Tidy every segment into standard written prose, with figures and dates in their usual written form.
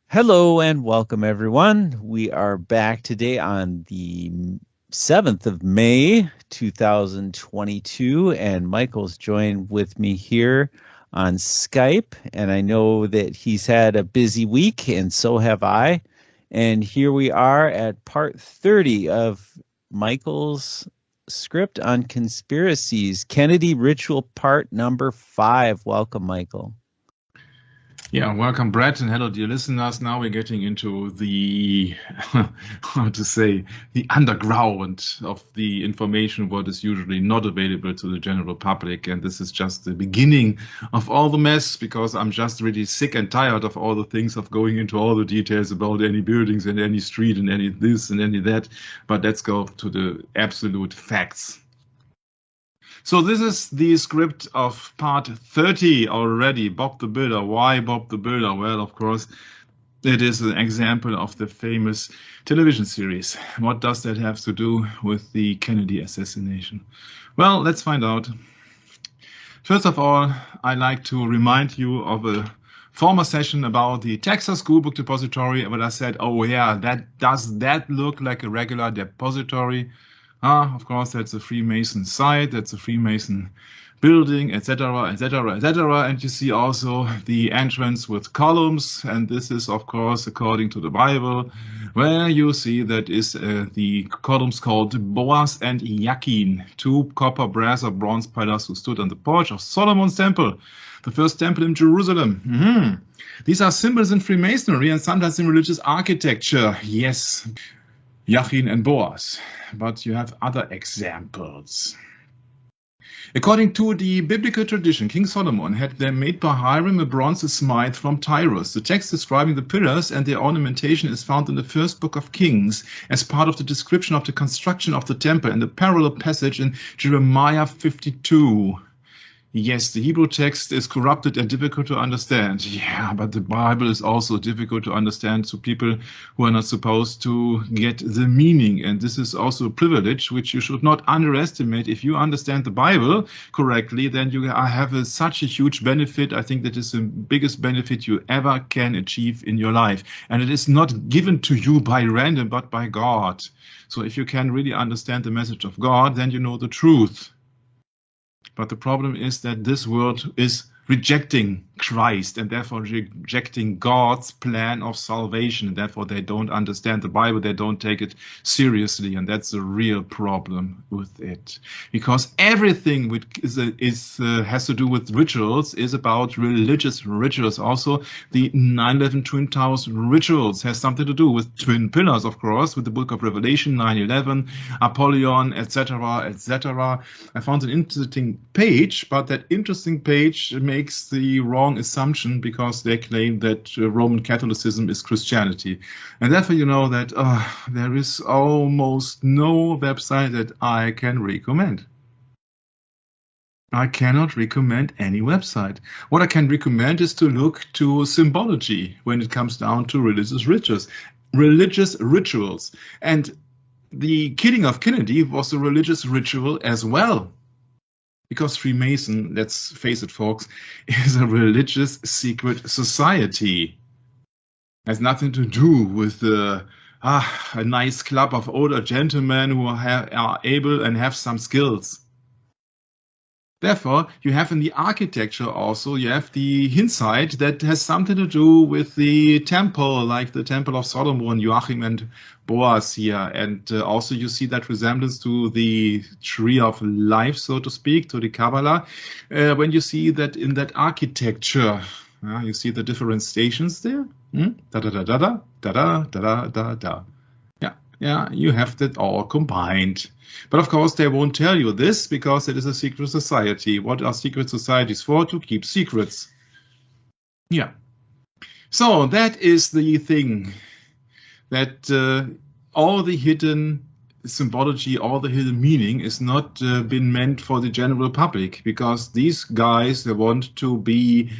Hello and welcome, everyone. We are back today on the 7th of May, 2022, and Michael's joined with me here on Skype. And I know that he's had a busy week, and so have I. And here we are at part 30 of Michael's script on conspiracies, Kennedy Ritual part number 5. Welcome, Michael. Yeah, welcome, Brett, and hello, dear listeners. Now we're getting into the, the underground of the information, what is usually not available to the general public. And this is just the beginning of all the mess, because I'm just really sick and tired of all the things of going into all the details about any buildings and any street and any this and any that. But let's go to the absolute facts. So this is the script of part 30 already, Bob the Builder. Why Bob the Builder? Well, of course, it is an example of the famous television series. What does that have to do with the Kennedy assassination? Well, let's find out. First of all, I'd like to remind you of a former session about the Texas School Book Depository, where I said, oh yeah, does that look like a regular depository? Of course, that's a Freemason site, that's a Freemason building, etc., etc., etc. And you see also the entrance with columns, and this is, of course, according to the Bible, where you see that is the columns called Boaz and Yakin, two copper, brass, or bronze pillars who stood on the porch of Solomon's temple, the first temple in Jerusalem. These are symbols in Freemasonry and sometimes in religious architecture. Yes, Yakin and Boaz. But you have other examples. According to the biblical tradition, King Solomon had them made by Hiram a bronze smith from Tyrus. The text describing the pillars and their ornamentation is found in the first book of Kings as part of the description of the construction of the temple and the parallel passage in Jeremiah 52. Yes, the Hebrew text is corrupted and difficult to understand. Yeah, but the Bible is also difficult to understand to people who are not supposed to get the meaning. And this is also a privilege which you should not underestimate. If you understand the Bible correctly, then you have such a huge benefit. I think that is the biggest benefit you ever can achieve in your life. And it is not given to you by random, but by God. So if you can really understand the message of God, then you know the truth. But the problem is that this world is rejecting Christ and therefore rejecting God's plan of salvation. And therefore, they don't understand the Bible. They don't take it seriously. And that's a real problem with it. Because everything which has to do with rituals is about religious rituals. Also, the 9/11 Twin Towers rituals has something to do with twin pillars, of course, with the book of Revelation, 9/11, Apollyon, etc., etc. I found an interesting page, but that interesting page makes the wrong assumption because they claim that Roman Catholicism is Christianity. And therefore, you know that there is almost no website that I can recommend. I cannot recommend any website. What I can recommend is to look to symbology when it comes down to religious rituals. And the killing of Kennedy was a religious ritual as well. Because Freemason, let's face it, folks, is a religious secret society. It has nothing to do with a nice club of older gentlemen who are able and have some skills. Therefore, you have in the architecture also, you have the hindsight that has something to do with the temple, like the Temple of Solomon, Joachim and Boaz here. And also you see that resemblance to the tree of life, so to speak, to the Kabbalah, when you see that in that architecture. You see the different stations there. Da-da-da-da-da, da-da-da-da-da-da. Yeah, you have that all combined. But of course, they won't tell you this because it is a secret society. What are secret societies for? To keep secrets. Yeah. So that is the thing, that all the hidden symbology, all the hidden meaning is not been meant for the general public, because these guys, they want to be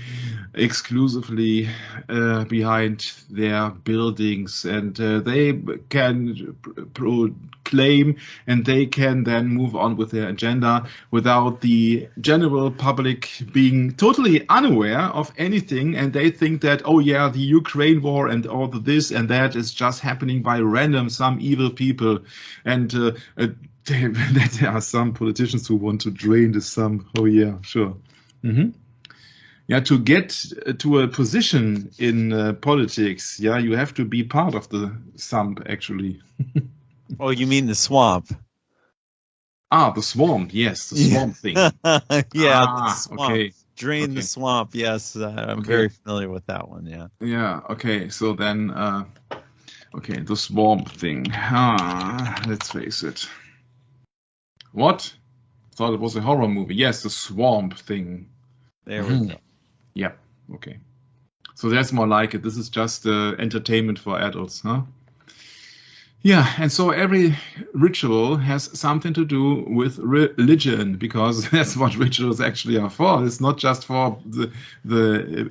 exclusively behind their buildings, and they can proclaim and they can then move on with their agenda without the general public being totally unaware of anything, and they think that, oh yeah, the Ukraine war and all the this and that is just happening by random, some evil people, and that there are some politicians who want to drain the sum. Oh yeah, sure. Yeah, to get to a position in politics, yeah, you have to be part of the sump, actually. Oh, you mean the swamp? Ah, the swamp. Yes, the swamp thing. The swamp. Okay. Drain the swamp. Yes, I'm very familiar with that one. Yeah. Yeah. Okay. So then, okay, the swamp thing. Let's face it. What? Thought it was a horror movie. Yes, the swamp thing. There we go. Yeah. Okay. So that's more like it. This is just entertainment for adults, huh? Yeah, and so every ritual has something to do with religion, because that's what rituals actually are for. It's not just for the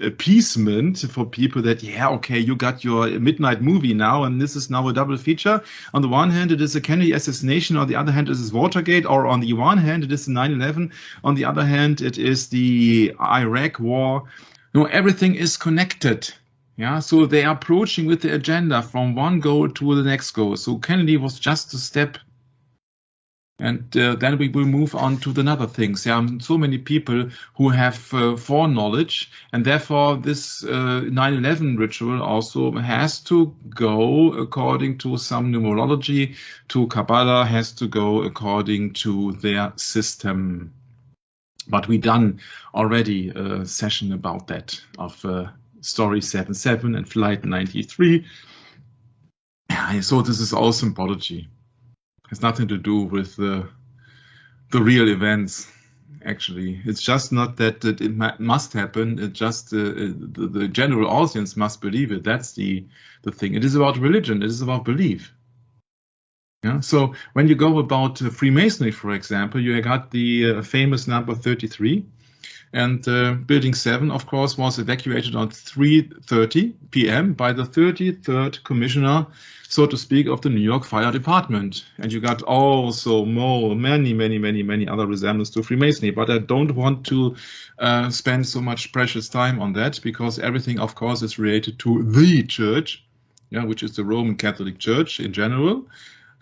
appeasement for people that, yeah, okay, you got your midnight movie now, and this is now a double feature. On the one hand, it is a Kennedy assassination. On the other hand, it is Watergate. Or on the one hand, it is 9/11. On the other hand, it is the Iraq war. No, everything is connected. Yeah, so they are approaching with the agenda from one goal to the next goal. So Kennedy was just a step, and then we will move on to the other things. There are so many people who have foreknowledge, and therefore this 9/11 ritual also has to go according to some numerology, to Kabbalah, has to go according to their system. But we done already a session about that of Story 77 and Flight 93. So this is all symbology. It has nothing to do with the real events, actually. It's just not that it must happen. It's just the general audience must believe it. That's the thing. It is about religion. It is about belief. Yeah. So when you go about Freemasonry, for example, you got the famous number 33. And Building 7, of course, was evacuated on 3:30 p.m. by the 33rd commissioner, so to speak, of the New York Fire Department. And you got also many other resemblance to Freemasonry. But I don't want to spend so much precious time on that, because everything, of course, is related to the church, which is the Roman Catholic Church in general,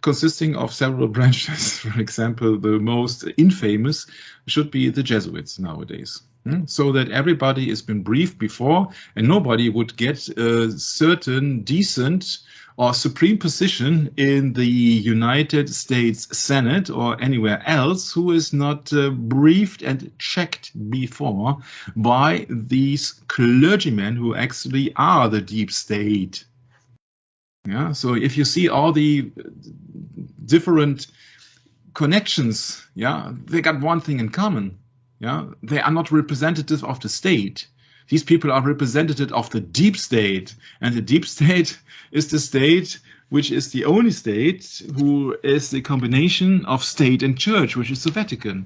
consisting of several branches. For example, the most infamous should be the Jesuits nowadays. So that everybody has been briefed before, and nobody would get a certain decent or supreme position in the United States Senate or anywhere else who is not briefed and checked before by these clergymen who actually are the deep state. Yeah, so if you see all the different connections, they got one thing in common. They are not representative of the state. These people are representative of the deep state, and the deep state is the state which is the only state who is the combination of state and church, which is the Vatican.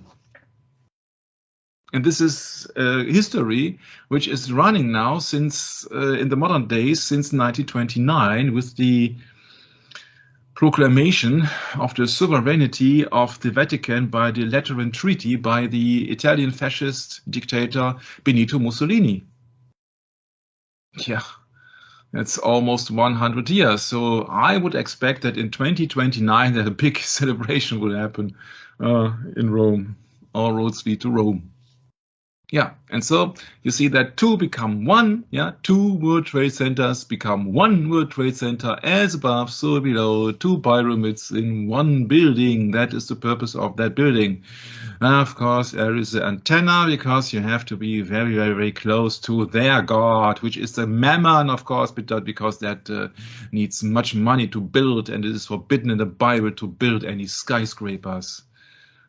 And this is history which is running now since in the modern days, since 1929, with the proclamation of the sovereignty of the Vatican by the Lateran Treaty by the Italian fascist dictator Benito Mussolini. Yeah, that's almost 100 years. So I would expect that in 2029 that a big celebration will happen in Rome. All roads lead to Rome. Yeah, and so you see that two become one. Two World Trade Centers become one World Trade Center, as above, so below, two pyramids in one building. That is the purpose of that building. Of course, there is the antenna, because you have to be very close to their god, which is the Mammon, of course, because that needs much money to build, and it is forbidden in the Bible to build any skyscrapers.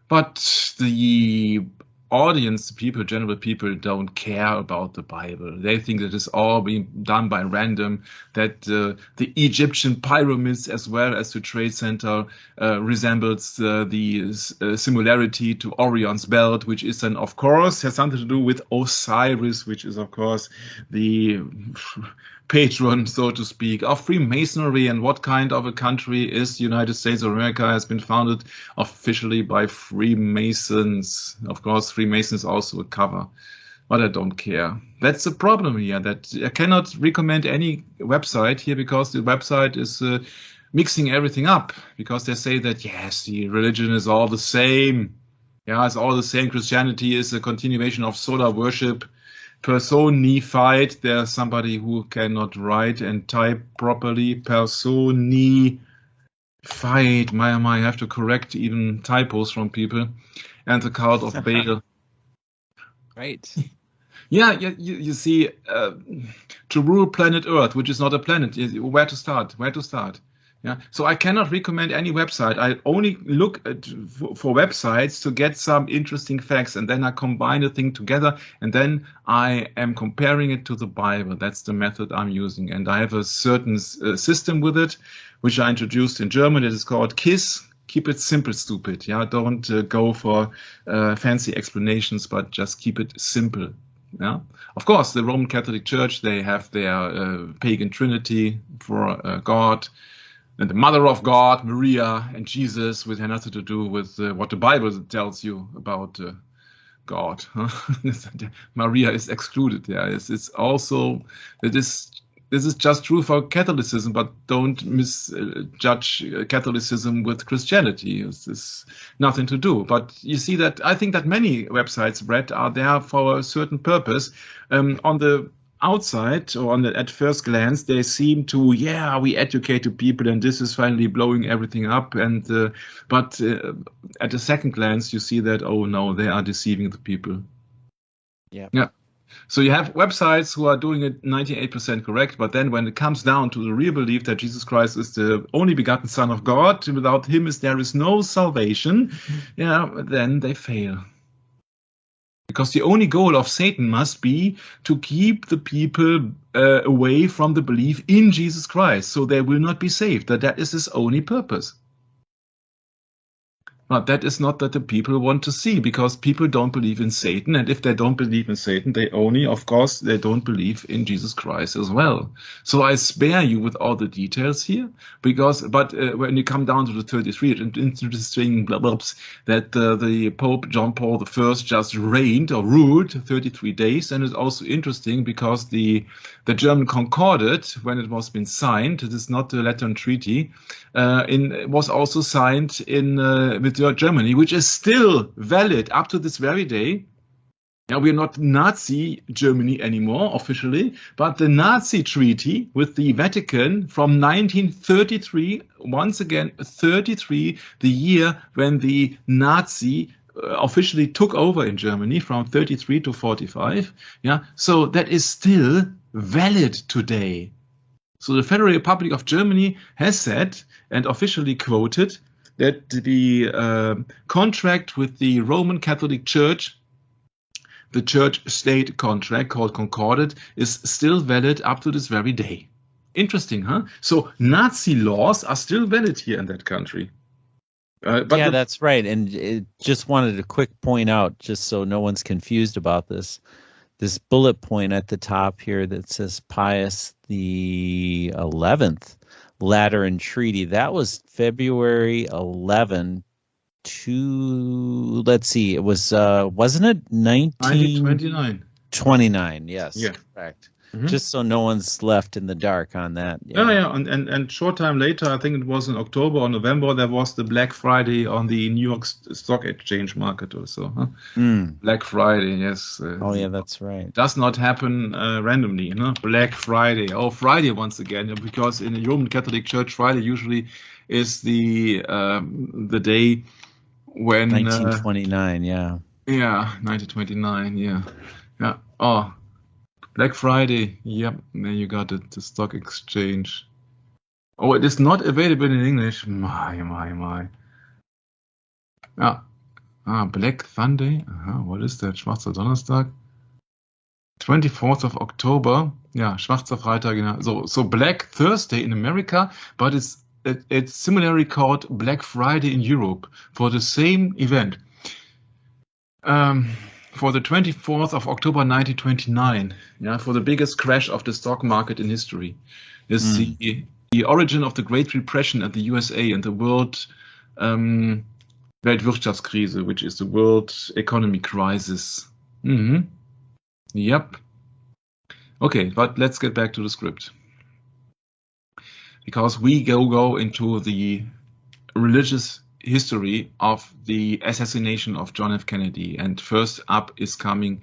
But the audience, people, general people, don't care about the Bible. They think that it's all being done by random, that the Egyptian pyramids as well as the Trade Center resembles the similarity to Orion's belt, which is then, of course, has something to do with Osiris, which is, of course, the patron, so to speak, of Freemasonry. And what kind of a country is the United States of America? Has been founded officially by Freemasons. Of course, Freemasons also a cover, but I don't care. That's the problem here, that I cannot recommend any website here because the website is mixing everything up, because they say that, yes, the religion is all the same. Yeah, it's all the same. Christianity is a continuation of solar worship. Personified. There's somebody who cannot write and type properly. Personified. I have to correct even typos from people. And the cult of Baal. Right. Yeah, you see, to rule planet Earth, which is not a planet, where to start? Yeah, so I cannot recommend any website. I only look for websites to get some interesting facts, and then I combine the thing together, and then I am comparing it to the Bible. That's the method I'm using, and I have a certain system with it, which I introduced in German. It is called KISS. Keep it simple, stupid. Yeah, don't go for fancy explanations, but just keep it simple. Yeah, of course, the Roman Catholic Church, they have their pagan trinity for God. And the Mother of God, Maria, and Jesus, which had nothing to do with what the Bible tells you about God. Maria is excluded. Yeah, it's also this is just true for Catholicism, but don't misjudge Catholicism with Christianity. It's nothing to do. But you see that I think that many websites, Brett, are there for a certain purpose. On the outside, or at first glance, they seem to, we educate the people and this is finally blowing everything up. And but at a second glance, you see that, oh no, they are deceiving the people. Yeah. So you have websites who are doing it 98% correct, but then when it comes down to the real belief that Jesus Christ is the only begotten Son of God, without him there is no salvation, then they fail. Because the only goal of Satan must be to keep the people away from the belief in Jesus Christ, so they will not be saved. That is his only purpose. But that is not that the people want to see, because people don't believe in Satan. And if they don't believe in Satan, they don't believe in Jesus Christ as well. So I spare you with all the details here, but when you come down to the 33, it's interesting that the Pope John Paul I just ruled 33 days. And it's also interesting because the German Concordat, when it was been signed, it is not the Lateran Treaty, was also signed with Germany, which is still valid up to this very day. Now, we are not Nazi Germany anymore officially, but the Nazi treaty with the Vatican from 1933, once again, 33, the year when the Nazi officially took over in Germany from 33 to 45. Yeah, so that is still valid today. So the Federal Republic of Germany has said and officially quoted that the contract with the Roman Catholic Church, the church-state contract called Concordat, is still valid up to this very day. Interesting, huh? So Nazi laws are still valid here in that country. That's right. And just wanted a quick point out, just so no one's confused about this bullet point at the top here that says Pius the 11th Lateran Treaty. That was February 11 let's see, it was, wasn't it 1929? 29, yes, yeah. Correct. Mm-hmm. Just so no one's left in the dark on that. And short time later, I think it was in October or November, there was the Black Friday on the New York Stock Exchange market also. Huh? Black Friday, yes. That's right. Does not happen randomly. Black Friday. Oh, Friday once again, because in the Roman Catholic Church, Friday usually is the day when 1929. Yeah, 1929. Yeah. Oh. Black Friday, yep, there you got it, the stock exchange. Oh, it is not available in English. My. Yeah, Black Sunday. What is that? Schwarzer Donnerstag. 24th of October. Yeah, Schwarzer Freitag. So Black Thursday in America, but it's similarly called Black Friday in Europe for the same event. For the 24th of October 1929, for the biggest crash of the stock market in history, is the origin of the Great Depression at the USA and the world Weltwirtschaftskrise, which is the world economy crisis. Yep. Okay, but let's get back to the script. Because we go into the religious history of the assassination of John F. Kennedy. And first up is coming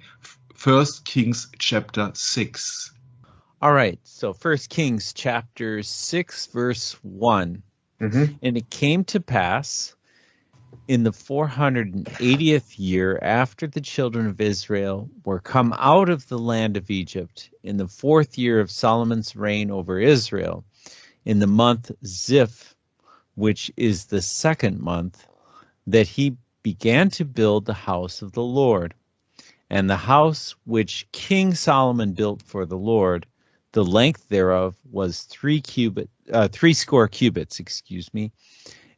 1 Kings chapter 6. All right, so 1 Kings chapter 6, verse 1. And it came to pass in the 480th year after the children of Israel were come out of the land of Egypt, in the 4th year of Solomon's reign over Israel, in the month Ziph, which is the 2nd month, that he began to build the house of the Lord. And the house which King Solomon built for the Lord, the length thereof was 60 cubits,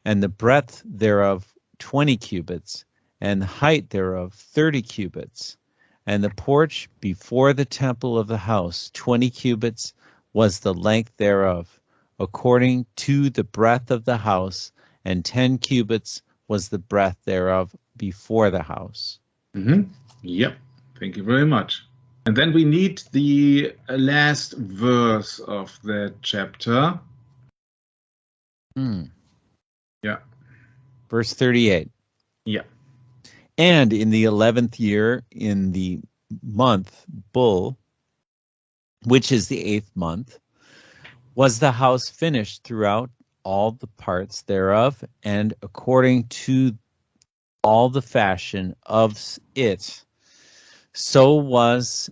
and the breadth thereof 20 cubits, and the height thereof 30 cubits. And the porch before the temple of the house 20 cubits was the length thereof, according to the breadth of the house, and 10 cubits was the breadth thereof before the house. Yep, thank you very much. And then we need the last verse of that chapter. Yeah. Verse 38. Yeah. And in the 11th year, in the month Bull, which is the 8th month, was the house finished throughout all the parts thereof, and according to all the fashion of it. So was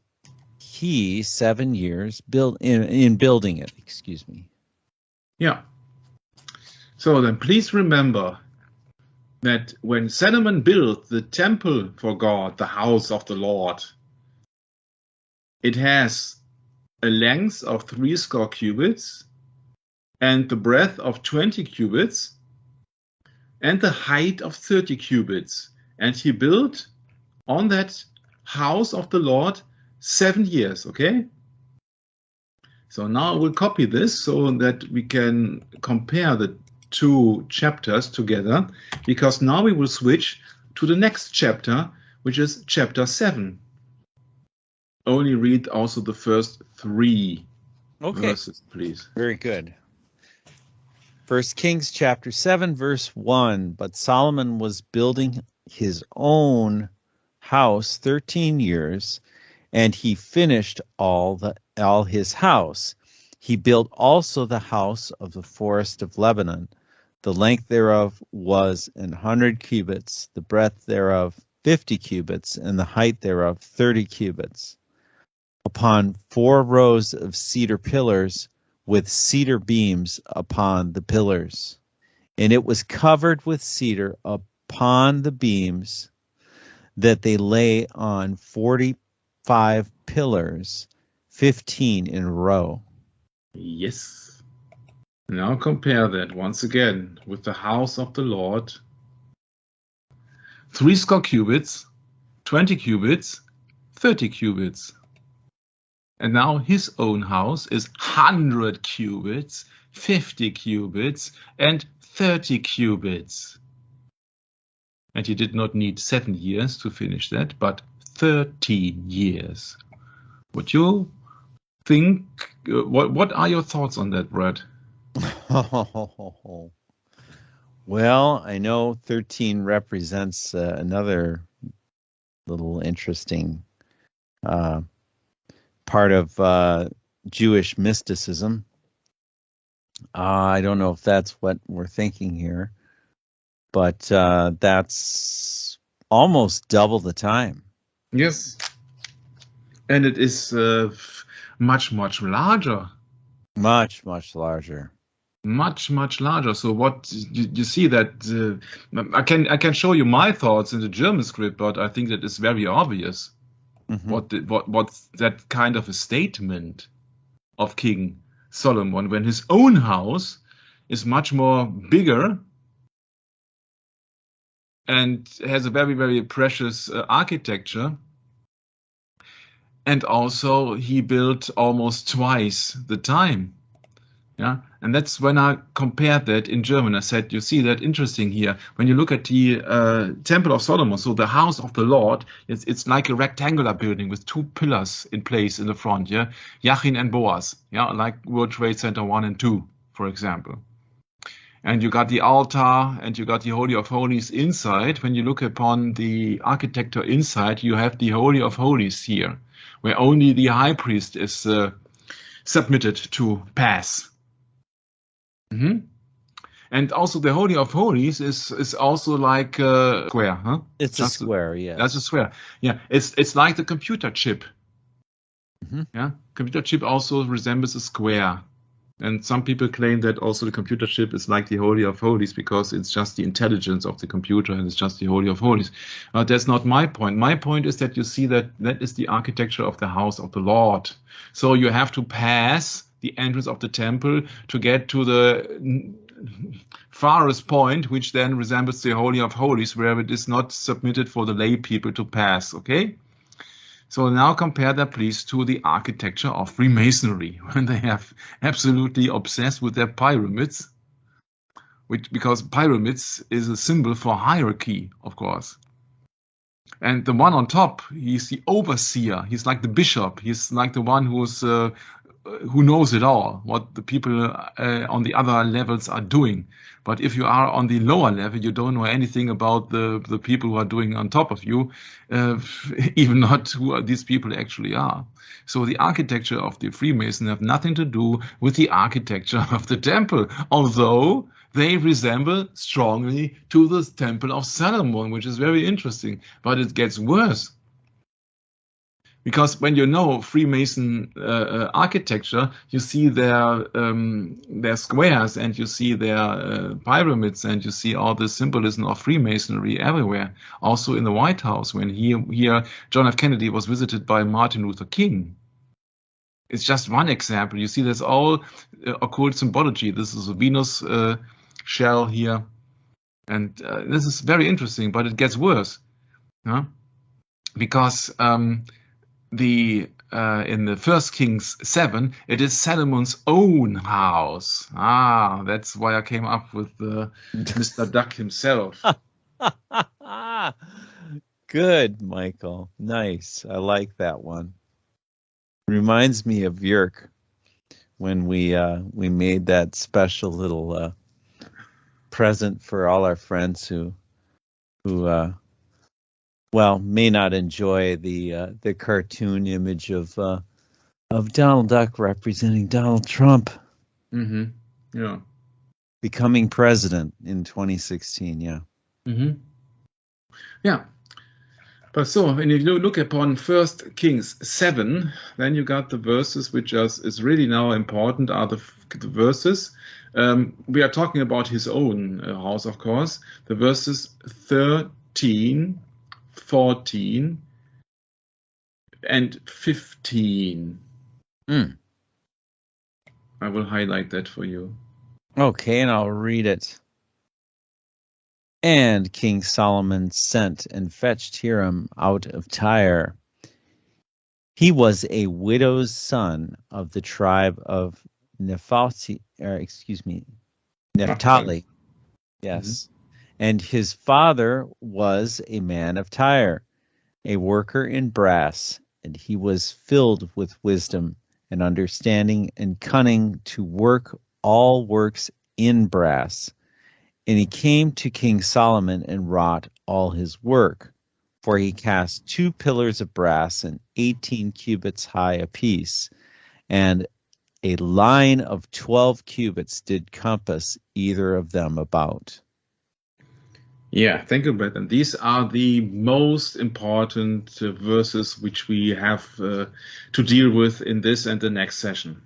he 7 years in building it. Yeah. So then please remember that when Solomon built the temple for God, the house of the Lord, it has a length of 60 cubits and the breadth of 20 cubits and the height of 30 cubits. And he built on that house of the Lord 7 years, okay? So now I will copy this so that we can compare the two chapters together, because now we will switch to the next chapter, which is chapter 7. Only read also the first 3 verses, please. Very good. 1 Kings chapter 7, verse 1. But Solomon was building his own house 13 years, and he finished all his house. He built also the house of the forest of Lebanon. The length thereof was 100 cubits, the breadth thereof 50 cubits, and the height thereof 30 cubits. Upon 4 rows of cedar pillars, with cedar beams upon the pillars. And it was covered with cedar upon the beams, that they lay on 45 pillars, 15 in a row. Yes. Now compare that once again with the house of the Lord. 60 cubits, 20 cubits, 30 cubits. And now his own house is 100 cubits, 50 cubits, and 30 cubits. And he did not need 7 years to finish that, but 13 years. What you think? What are your thoughts on that, Brad? Well, I know 13 represents another little interesting part of Jewish mysticism. I don't know if that's what we're thinking here, but that's almost double the time. Yes. And it is much, much larger. Much, much larger. much, much larger. So what you see that I can show you my thoughts in the German script, but I think that is very obvious. What's that kind of a statement of King Solomon when his own house is much more bigger and has a very, very precious architecture. And also he built almost twice the time. Yeah, and that's when I compared that in German. I said, you see that interesting here. When you look at the Temple of Solomon, so the house of the Lord, it's like a rectangular building with two pillars in place in the front. Yeah, Jachin and Boaz. Yeah, like World Trade Center 1 and 2, for example. And you got the altar and you got the Holy of Holies inside. When you look upon the architecture inside, you have the Holy of Holies here, where only the high priest is submitted to pass. And also the Holy of Holies is also like a square, huh? It's just a square, yeah. That's a square. Yeah, it's like the computer chip. Yeah, computer chip also resembles a square. And some people claim that also the computer chip is like the Holy of Holies because it's just the intelligence of the computer and it's just the Holy of Holies. But that's not my point. My point is that you see that is the architecture of the house of the Lord. So you have to pass the entrance of the temple to get to the farthest point, which then resembles the Holy of Holies, where it is not submitted for the lay people to pass, okay? So now compare that, please, to the architecture of Freemasonry, when they have absolutely obsessed with their pyramids, because pyramids is a symbol for hierarchy, of course. And the one on top, he's the overseer. He's like the bishop. He's like the one who knows it all, what the people on the other levels are doing. But if you are on the lower level, you don't know anything about the people who are doing on top of you, even not who these people actually are. So the architecture of the Freemasons have nothing to do with the architecture of the temple, although they resemble strongly to the Temple of Solomon, which is very interesting. But it gets worse. Because when you know Freemason architecture, you see their squares and you see their pyramids and you see all the symbolism of Freemasonry everywhere. Also in the White House, when here John F. Kennedy was visited by Martin Luther King. It's just one example. You see, there's all occult symbology. This is a Venus shell here, and this is very interesting. But it gets worse, huh? Because in the First Kings 7, it is Solomon's own house. That's why I came up with Mr. Duck himself. Good, Michael. Nice. I like that one. Reminds me of Jörg when we made that special little present for all our friends who may not enjoy the cartoon image of Donald Duck representing Donald Trump. Mm-hmm. Yeah. Becoming president in 2016. Yeah. Mm-hmm. Yeah. But so when you look upon First Kings 7, then you got the verses which is really now important are the verses. We are talking about his own house, of course. The verses 13, 14, and 15. I will highlight that for you. Okay, and I'll read it. And King Solomon sent and fetched Hiram out of Tyre. He was a widow's son of the tribe of Naphtali. Yes. And his father was a man of Tyre, a worker in brass, and he was filled with wisdom and understanding and cunning to work all works in brass. And he came to King Solomon and wrought all his work, for he cast 2 pillars of brass and 18 cubits high apiece, and a line of 12 cubits did compass either of them about. Yeah, thank you, Brett. And these are the most important verses which we have to deal with in this and the next session.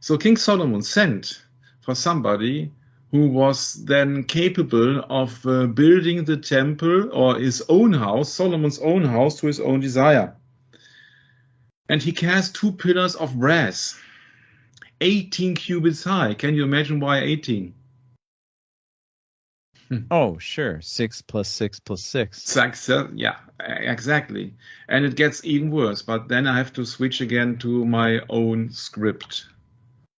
So King Solomon sent for somebody who was then capable of building the temple or his own house, Solomon's own house, to his own desire. And he cast 2 pillars of brass, 18 cubits high. Can you imagine why 18? Oh, sure. 6 plus 6 plus 6. Yeah, exactly. And it gets even worse. But then I have to switch again to my own script,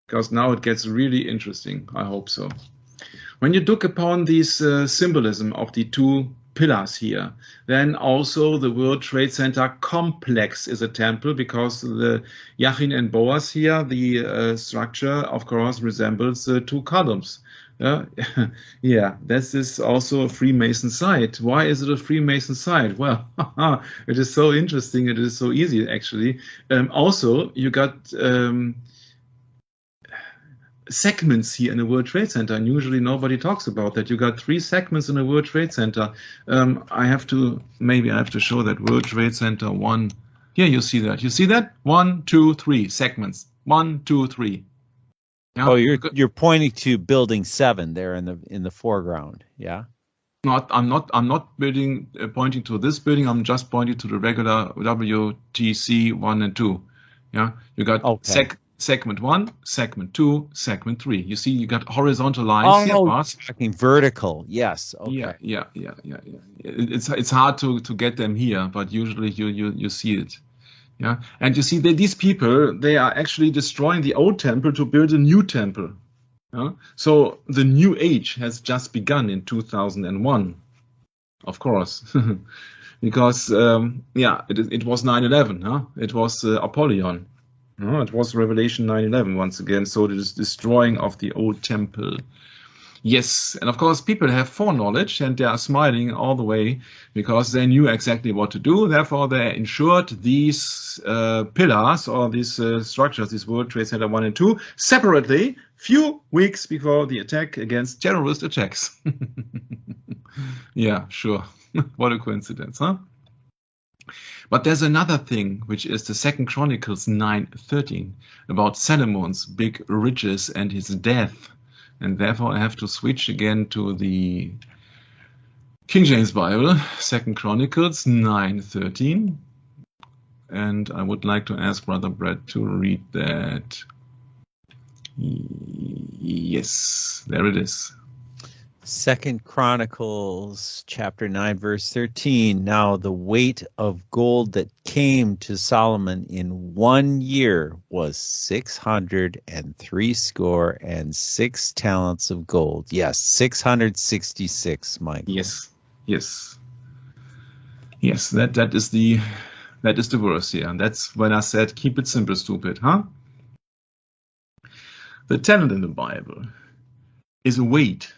because now it gets really interesting. I hope so. When you look upon this symbolism of the 2 pillars here, then also the World Trade Center complex is a temple, because the Yachin and Boaz here, the structure, of course, resembles 2 columns. Yeah, this is also a Freemason site. Why is it a Freemason site? Well, it is so interesting. It is so easy, actually. Also, you got segments here in the World Trade Center, and usually nobody talks about that. You got 3 segments in the World Trade Center. Maybe I have to show that World Trade Center 1. Here you see that. You see that? 1, 2, 3 segments. 1, 2, 3. Yeah. Oh, you're pointing to building 7 there in the foreground. Yeah. I'm not pointing to this building. I'm just pointing to the regular WTC 1 and 2. Yeah. You got segment 1, segment 2, segment 3. You see, you got horizontal lines. Oh, talking vertical. Yes. Okay. Yeah. It's hard to get them here, but usually you see it. Yeah, and you see that these people, they are actually destroying the old temple to build a new temple. Yeah? So the new age has just begun in 2001, of course, because it was 9/11. Huh? It was Apollyon. It was Revelation 9/11 once again. So it is destroying of the old temple. Yes, and of course people have foreknowledge, and they are smiling all the way because they knew exactly what to do. Therefore, they ensured these pillars or these structures, these World Trade Center 1 and 2, separately, few weeks before the attack against terrorist attacks. Yeah, sure. What a coincidence, huh? But there's another thing, which is the 2 Chronicles 9:13, about Solomon's big riches and his death. And therefore, I have to switch again to the King James Bible, 2 Chronicles 9:13. And I would like to ask Brother Brett to read that. Yes, there it is. 2 Chronicles chapter 9 verse 13. Now the weight of gold that came to Solomon in 1 year was 666 talents of gold. Yes, 666, Michael. Yes. That is the verse here, and that's when I said keep it simple, stupid, huh? The talent in the Bible is a weight.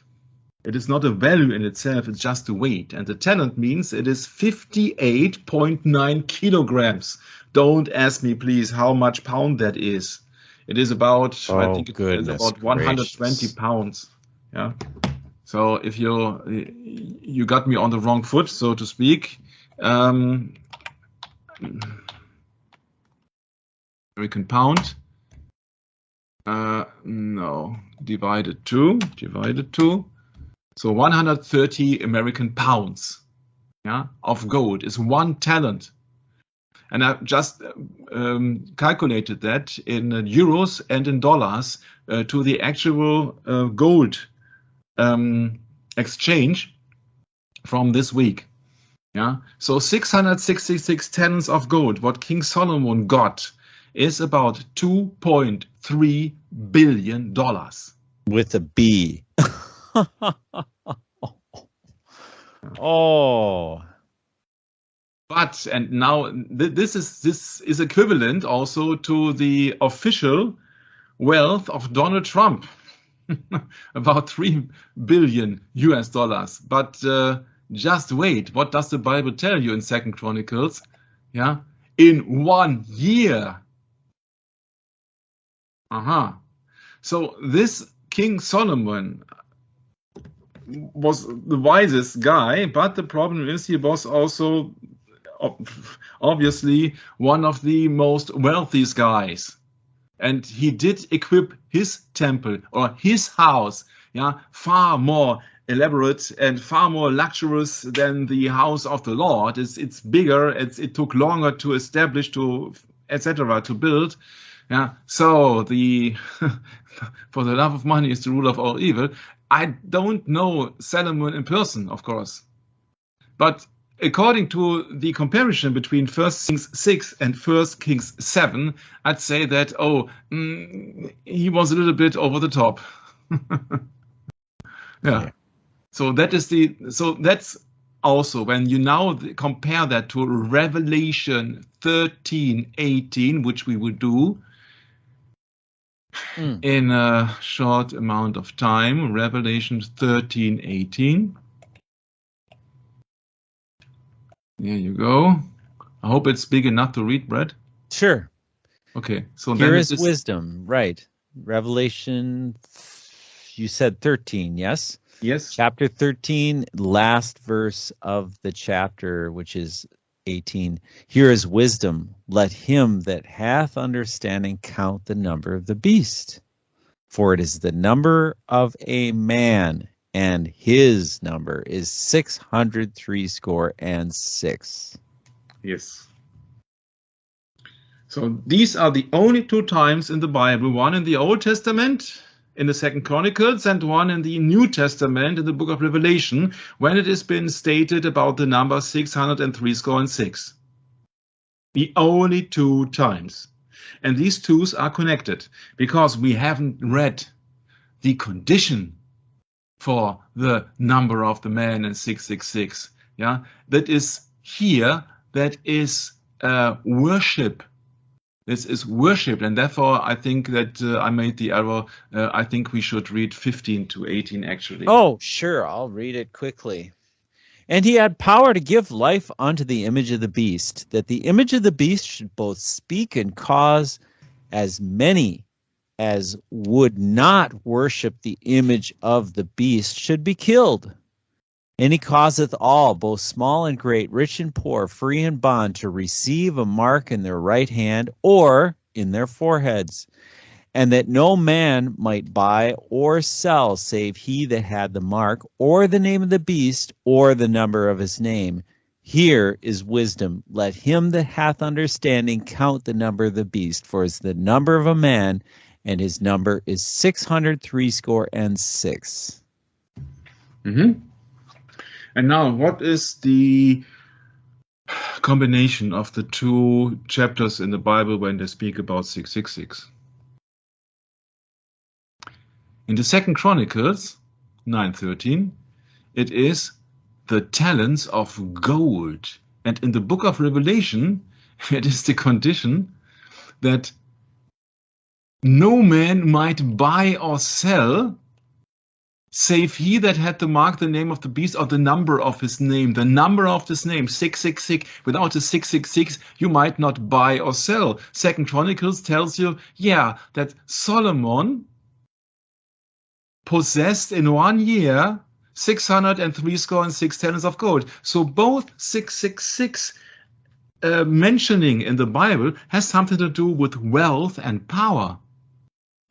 It is not a value in itself, it's just a weight. And the talent means it is 58.9 kilograms. Don't ask me, please, how much pound that is. It is about, I think it's about 120 pounds. Yeah. So if you got me on the wrong foot, so to speak. American pound. No, divided two. So 130 American pounds, yeah, of gold is 1 talent. And I just calculated that in euros and in dollars to the actual gold exchange from this week. Yeah, so 666 talents of gold, what King Solomon got, is about $2.3 billion. With a B. Oh. But, and now this is equivalent also to the official wealth of Donald Trump, about $3 billion. But just wait, what does the Bible tell you in 2 Chronicles? Yeah, in 1 year. So this King Solomon was the wisest guy, but the problem is he was also obviously one of the most wealthiest guys. And he did equip his temple or his house, far more elaborate and far more luxurious than the house of the Lord. It's bigger. It took longer to establish, to etc. to build. So the for the love of money is the rule of all evil. I don't know Solomon in person, of course, but according to the comparison between 1 Kings 6 and 1 Kings 7, I'd say that he was a little bit over the top. Yeah. So that's also when you now compare that to Revelation 13:18, which we will do in a short amount of time. Revelation 13:18. There you go. I hope it's big enough to read, Brett. Sure. Okay. So here is wisdom, right? Revelation, you said 13, yes? Yes. Chapter 13, last verse of the chapter, which is 18. Here is wisdom. Let him that hath understanding count the number of the beast. For it is the number of a man, and his number is 666. Yes. So these are the only two times in the Bible, one in the Old Testament, in the 2 Chronicles, and one in the New Testament, in the book of Revelation, when it has been stated about the number 666. The only two times. And these twos are connected, because we haven't read the condition for the number of the man in 666. That is here, that is worship. This is worship, and therefore I think that I made the error. I think we should read 15 to 18 actually. Oh, sure. I'll read it quickly. And he had power to give life unto the image of the beast, that the image of the beast should both speak and cause as many as would not worship the image of the beast should be killed. And he causeth all, both small and great, rich and poor, free and bond, to receive a mark in their right hand or in their foreheads, and that no man might buy or sell save he that had the mark, or the name of the beast, or the number of his name. Here is wisdom. Let him that hath understanding count the number of the beast, for it is the number of a man, and his number is 666. Mm-hmm. And now, what is the combination of the two chapters in the Bible when they speak about 666? In the 2 Chronicles 9:13, it is the talents of gold. And in the book of Revelation, it is the condition that no man might buy or sell save he that had the mark, the name of the beast, or the number of his name. The number of his name, 666. Without the 666, you might not buy or sell. 2 Chronicles tells you, that Solomon possessed in 1 year 666 talents of gold. So both 666 mentioning in the Bible has something to do with wealth and power.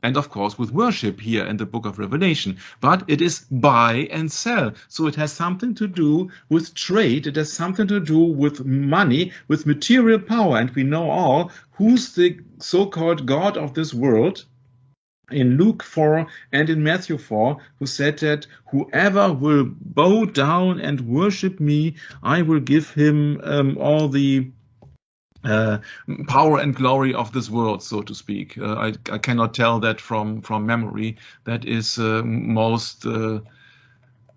And of course with worship here in the book of Revelation. But it is buy and sell. So it has something to do with trade. It has something to do with money, with material power. And we know all who's the so-called God of this world in Luke 4 and in Matthew 4, who said that whoever will bow down and worship me, I will give him all the power and glory of this world, so to speak. I cannot tell that from memory. That is most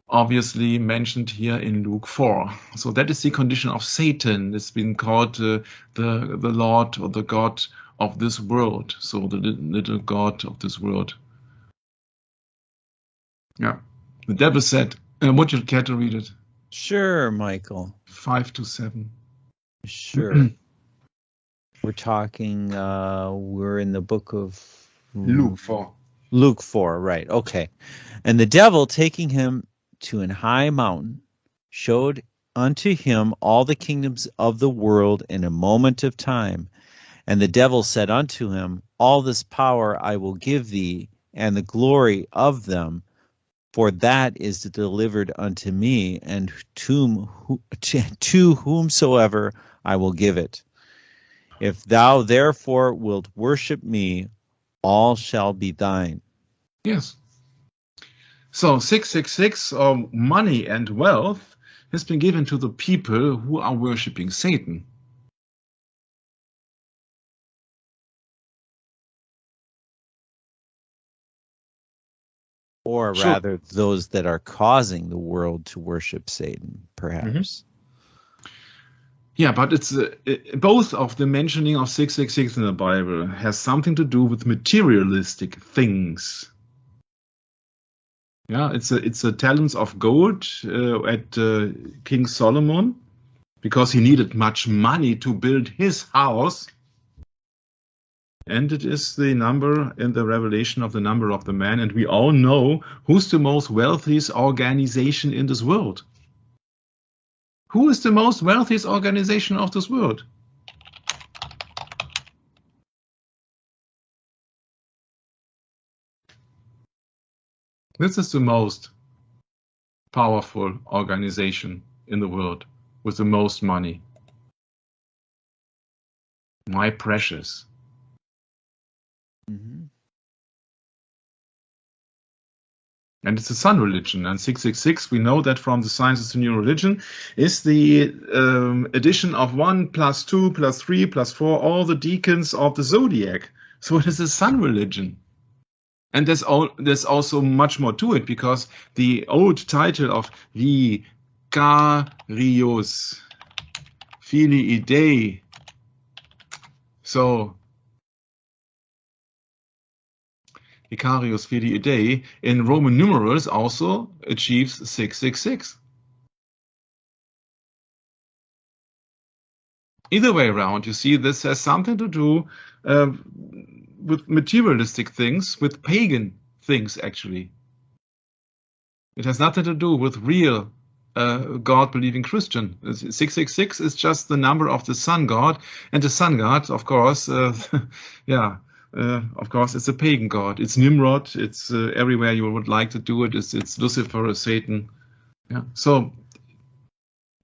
obviously mentioned here in Luke 4. So that is the condition of Satan. It's been called the Lord or the God of this world. So the little God of this world. Yeah. The devil said, would you care to read it? Sure, Michael. 5 to 7. Sure. We're talking, we're in the book of Luke 4. Luke 4, right. Okay. And the devil, taking him to an high mountain, showed unto him all the kingdoms of the world in a moment of time. And the devil said unto him, All this power I will give thee, and the glory of them, for that is delivered unto me, and to whomsoever I will give it. If thou therefore wilt worship me, all shall be thine. Yes. So 666, or money and wealth, has been given to the people who are worshipping Satan. Or Sure. rather, those that are causing the world to worship Satan, perhaps. Yeah, but it's both of the mentioning of 666 in the Bible has something to do with materialistic things. Yeah, it's a talents of gold at King Solomon, because he needed much money to build his house. And it is the number in the revelation of the number of the man. And we all know who's the most wealthiest organization in this world. Who is the most wealthiest organization of this world? This is the most powerful organization in the world with the most money. My precious. Mm-hmm. And it's a sun religion. And 666, we know that from the Science of the New Religion, is the addition of 1 plus 2 plus 3 plus 4, all the deacons of the zodiac. So it is a sun religion. And there's also much more to it, because the old title of Vicarius Filii Dei, so Vicarius Filii Dei in Roman numerals also achieves 666. Either way around, you see, this has something to do with materialistic things, with pagan things, actually. It has nothing to do with real God-believing Christian. 666 is just the number of the sun god, and the sun god, of course, yeah, of course, it's a pagan god. It's Nimrod. It's everywhere you would like to do it. It's Lucifer, Satan. Yeah. So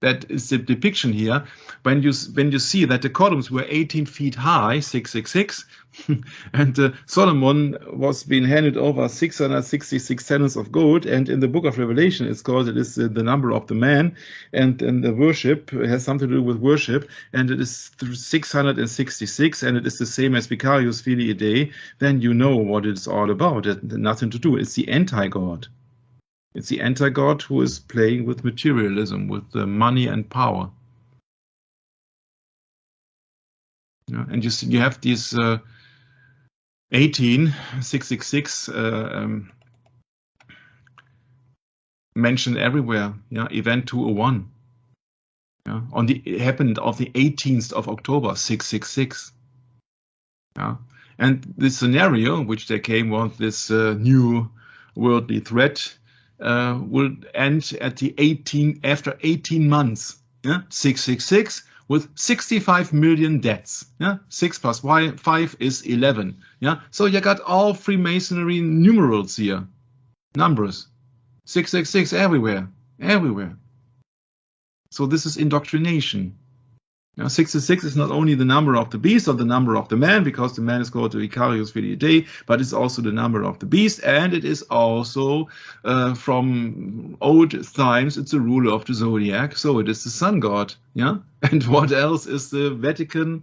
that is the depiction here. When you see that the columns were 18 feet high, 666, and Solomon was being handed over 666 talents of gold, and in the book of Revelation it's called, it is the number of the man, and the worship has something to do with worship, and it is 666, and it is the same as Vicarius Filii Dei, then you know what it's all about. It has nothing to do. It's the anti-God. It's the anti-God who is playing with materialism, with money and power. Yeah, and you have these 666 mentioned everywhere. Yeah, event 201. Yeah, it happened on the 18th of October, 666. Yeah, and the scenario which they came was this new worldly threat will end at after 18 months. Yeah, 666 with 65 million deaths. Yeah, 6 plus 5 is 11. Yeah, so you got all Freemasonry numerals here, numbers, 666 everywhere. So this is indoctrination. Now, 66 is not only the number of the beast or the number of the man, because the man is called the Vicarius Filii Dei, but it's also the number of the beast, and it is also from old times, it's the ruler of the zodiac, so it is the sun god. Yeah, and what else is the Vatican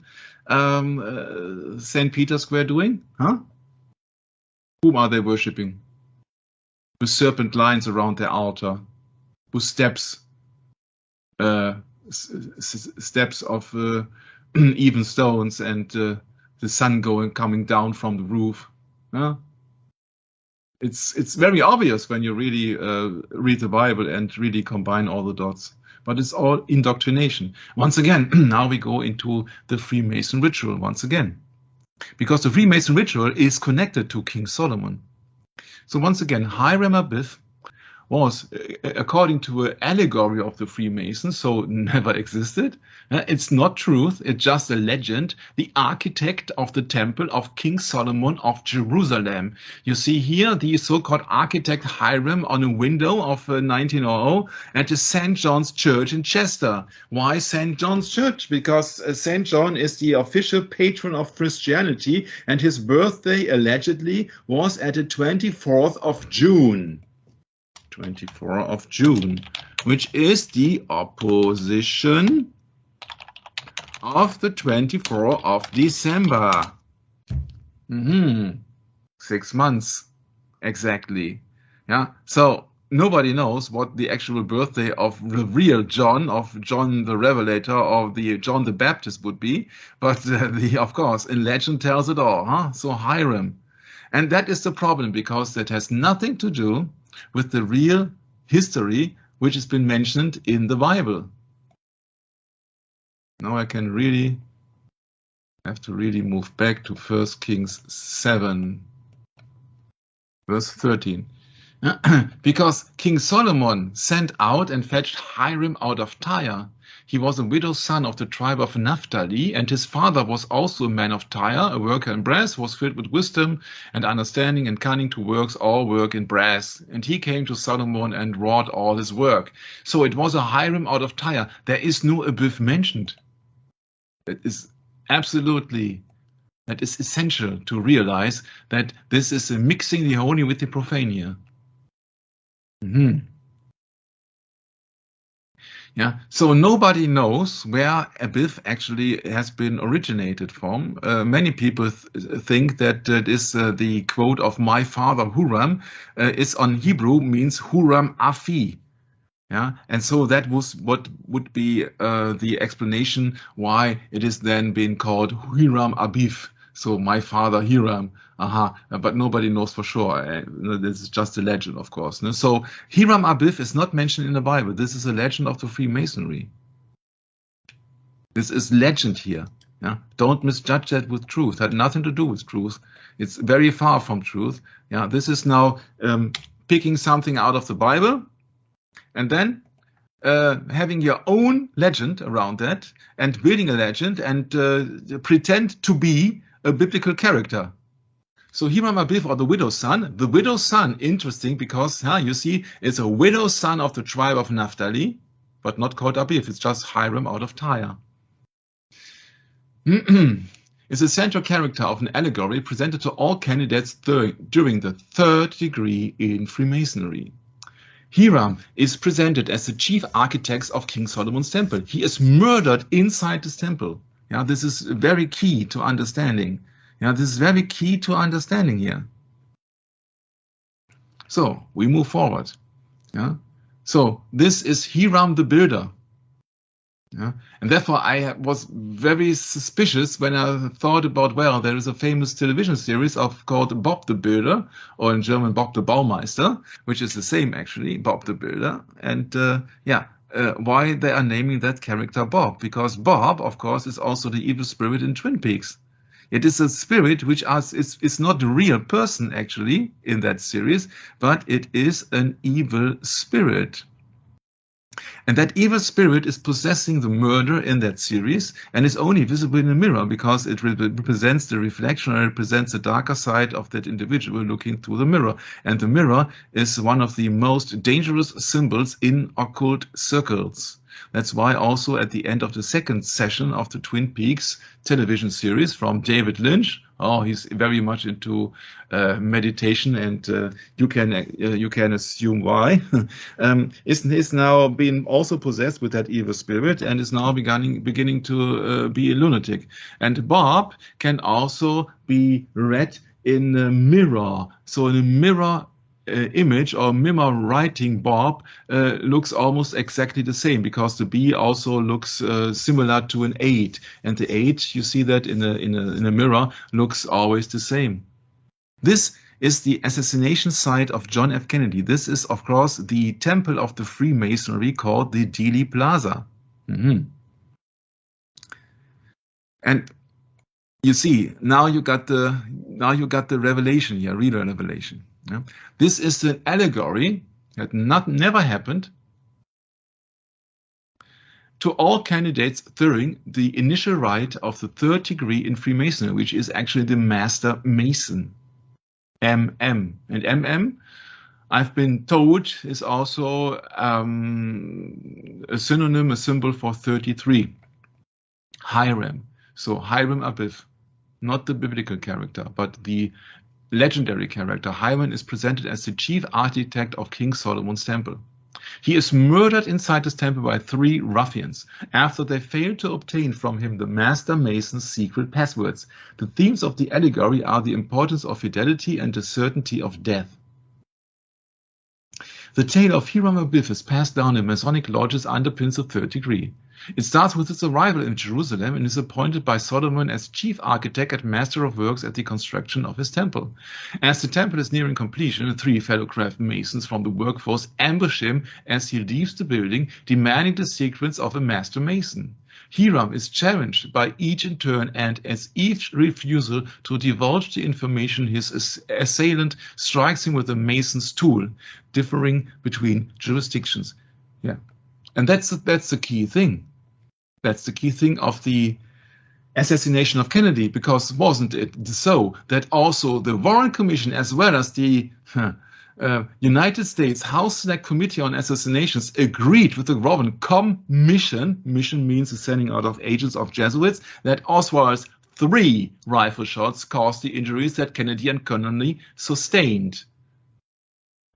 St. Peter Square doing? Huh? Whom are they worshipping? With serpent lines around their altar, with steps of even stones, and the sun coming down from the roof. It's very obvious when you really read the Bible and really combine all the dots. But it's all indoctrination. Once again, now we go into the Freemason ritual once again, because the Freemason ritual is connected to King Solomon. So once again, Hiram Abiff was, according to an allegory of the Freemasons, so never existed. It's not truth, it's just a legend. The architect of the temple of King Solomon of Jerusalem. You see here the so-called architect Hiram on a window of 1900 at the St. John's Church in Chester. Why St. John's Church? Because St. John is the official patron of Christianity, and his birthday allegedly was at the 24th of June. 24th of June, which is the opposition of the 24th of December. 6 months exactly. Yeah, so nobody knows what the actual birthday of the real John, of John the Revelator, of the John the Baptist would be, but of course, in legend tells it all, huh? So Hiram. And that is the problem, because that has nothing to do with the real history which has been mentioned in the Bible. Now I can really have to move back to 1 Kings 7, verse 13. Because King Solomon sent out and fetched Hiram out of Tyre. He was a widow's son of the tribe of Naphtali, and his father was also a man of Tyre, a worker in brass, was filled with wisdom and understanding and cunning to works all work in brass. And he came to Solomon and wrought all his work. So it was a Hiram out of Tyre. There is no above mentioned. That is essential to realize that this is a mixing the holy with the profane here. Yeah, so nobody knows where Abiff actually has been originated from. Many people think that it is the quote of my father Huram is on Hebrew, means Huram Afi. Yeah, and so that was what would be the explanation why it is then being called Hiram Abiff. So my father Hiram, but nobody knows for sure. This is just a legend, of course. So Hiram Abiff is not mentioned in the Bible. This is a legend of the Freemasonry. This is legend here. Yeah, don't misjudge that with truth. It had nothing to do with truth. It's very far from truth. Yeah, this is now picking something out of the Bible, and then having your own legend around that, and building a legend, and pretend to be a biblical character. So Hiram Abiff, or the widow's son. The widow's son, interesting, because you see, it's a widow's son of the tribe of Naphtali, but not called Abiff. It's just Hiram out of Tyre. Is a central character of an allegory presented to all candidates during the third degree in Freemasonry. Hiram is presented as the chief architect of King Solomon's temple. He is murdered inside this temple. Yeah, this is very key to understanding. Yeah, this is very key to understanding here. So we move forward. Yeah, so this is Hiram the builder. Yeah, and therefore I was very suspicious when I thought about, well, there is a famous television series called Bob the Builder, or in German Bob the Baumeister, which is the same actually, Bob the Builder. And why they are naming that character Bob? Because Bob, of course, is also the evil spirit in Twin Peaks. It is a spirit which is not a real person actually in that series, but it is an evil spirit. And that evil spirit is possessing the murder in that series, and is only visible in a mirror because it represents the reflection, or represents the darker side of that individual looking through the mirror. And the mirror is one of the most dangerous symbols in occult circles. That's why also at the end of the second session of the Twin Peaks television series from David Lynch, he's very much into meditation, and you can assume why, is now being also possessed with that evil spirit, and is now beginning to be a lunatic. And Bob can also be read in a mirror. So in a mirror image or mirror writing, Bob looks almost exactly the same, because the B also looks similar to an 8, and the 8, you see that in a mirror, looks always the same. This is the assassination site of John F. Kennedy. This is, of course, the temple of the Freemasonry called the Dealey Plaza. And you see, now you got the revelation here, real revelation. Yeah? This is an allegory That never happened to all candidates during the initial rite of the third degree in Freemasonry, which is actually the Master Mason, MM. And MM, I've been told, is also a synonym, a symbol for 33. Hiram. So Hiram Abiff, not the biblical character, but the legendary character. Hiram is presented as the chief architect of King Solomon's temple. He is murdered inside his temple by 3 ruffians after they failed to obtain from him the Master Mason's secret passwords. The themes of the allegory are the importance of fidelity and the certainty of death. The tale of Hiram Abiff is passed down in Masonic lodges underpins the third degree. It starts with its arrival in Jerusalem and is appointed by Solomon as chief architect and master of works at the construction of his temple. As the temple is nearing completion, 3 fellow craft masons from the workforce ambush him as he leaves the building, demanding the secrets of a master mason. Hiram is challenged by each in turn, and as each refusal to divulge the information, his assailant strikes him with a mason's tool, differing between jurisdictions. Yeah, and that's the key thing. That's the key thing of the assassination of Kennedy, because wasn't it so that also the Warren Commission, as well as the United States House Select Committee on Assassinations, agreed with the Warren Commission, mission means the sending out of agents of Jesuits, that Oswald's 3 rifle shots caused the injuries that Kennedy and Connolly sustained.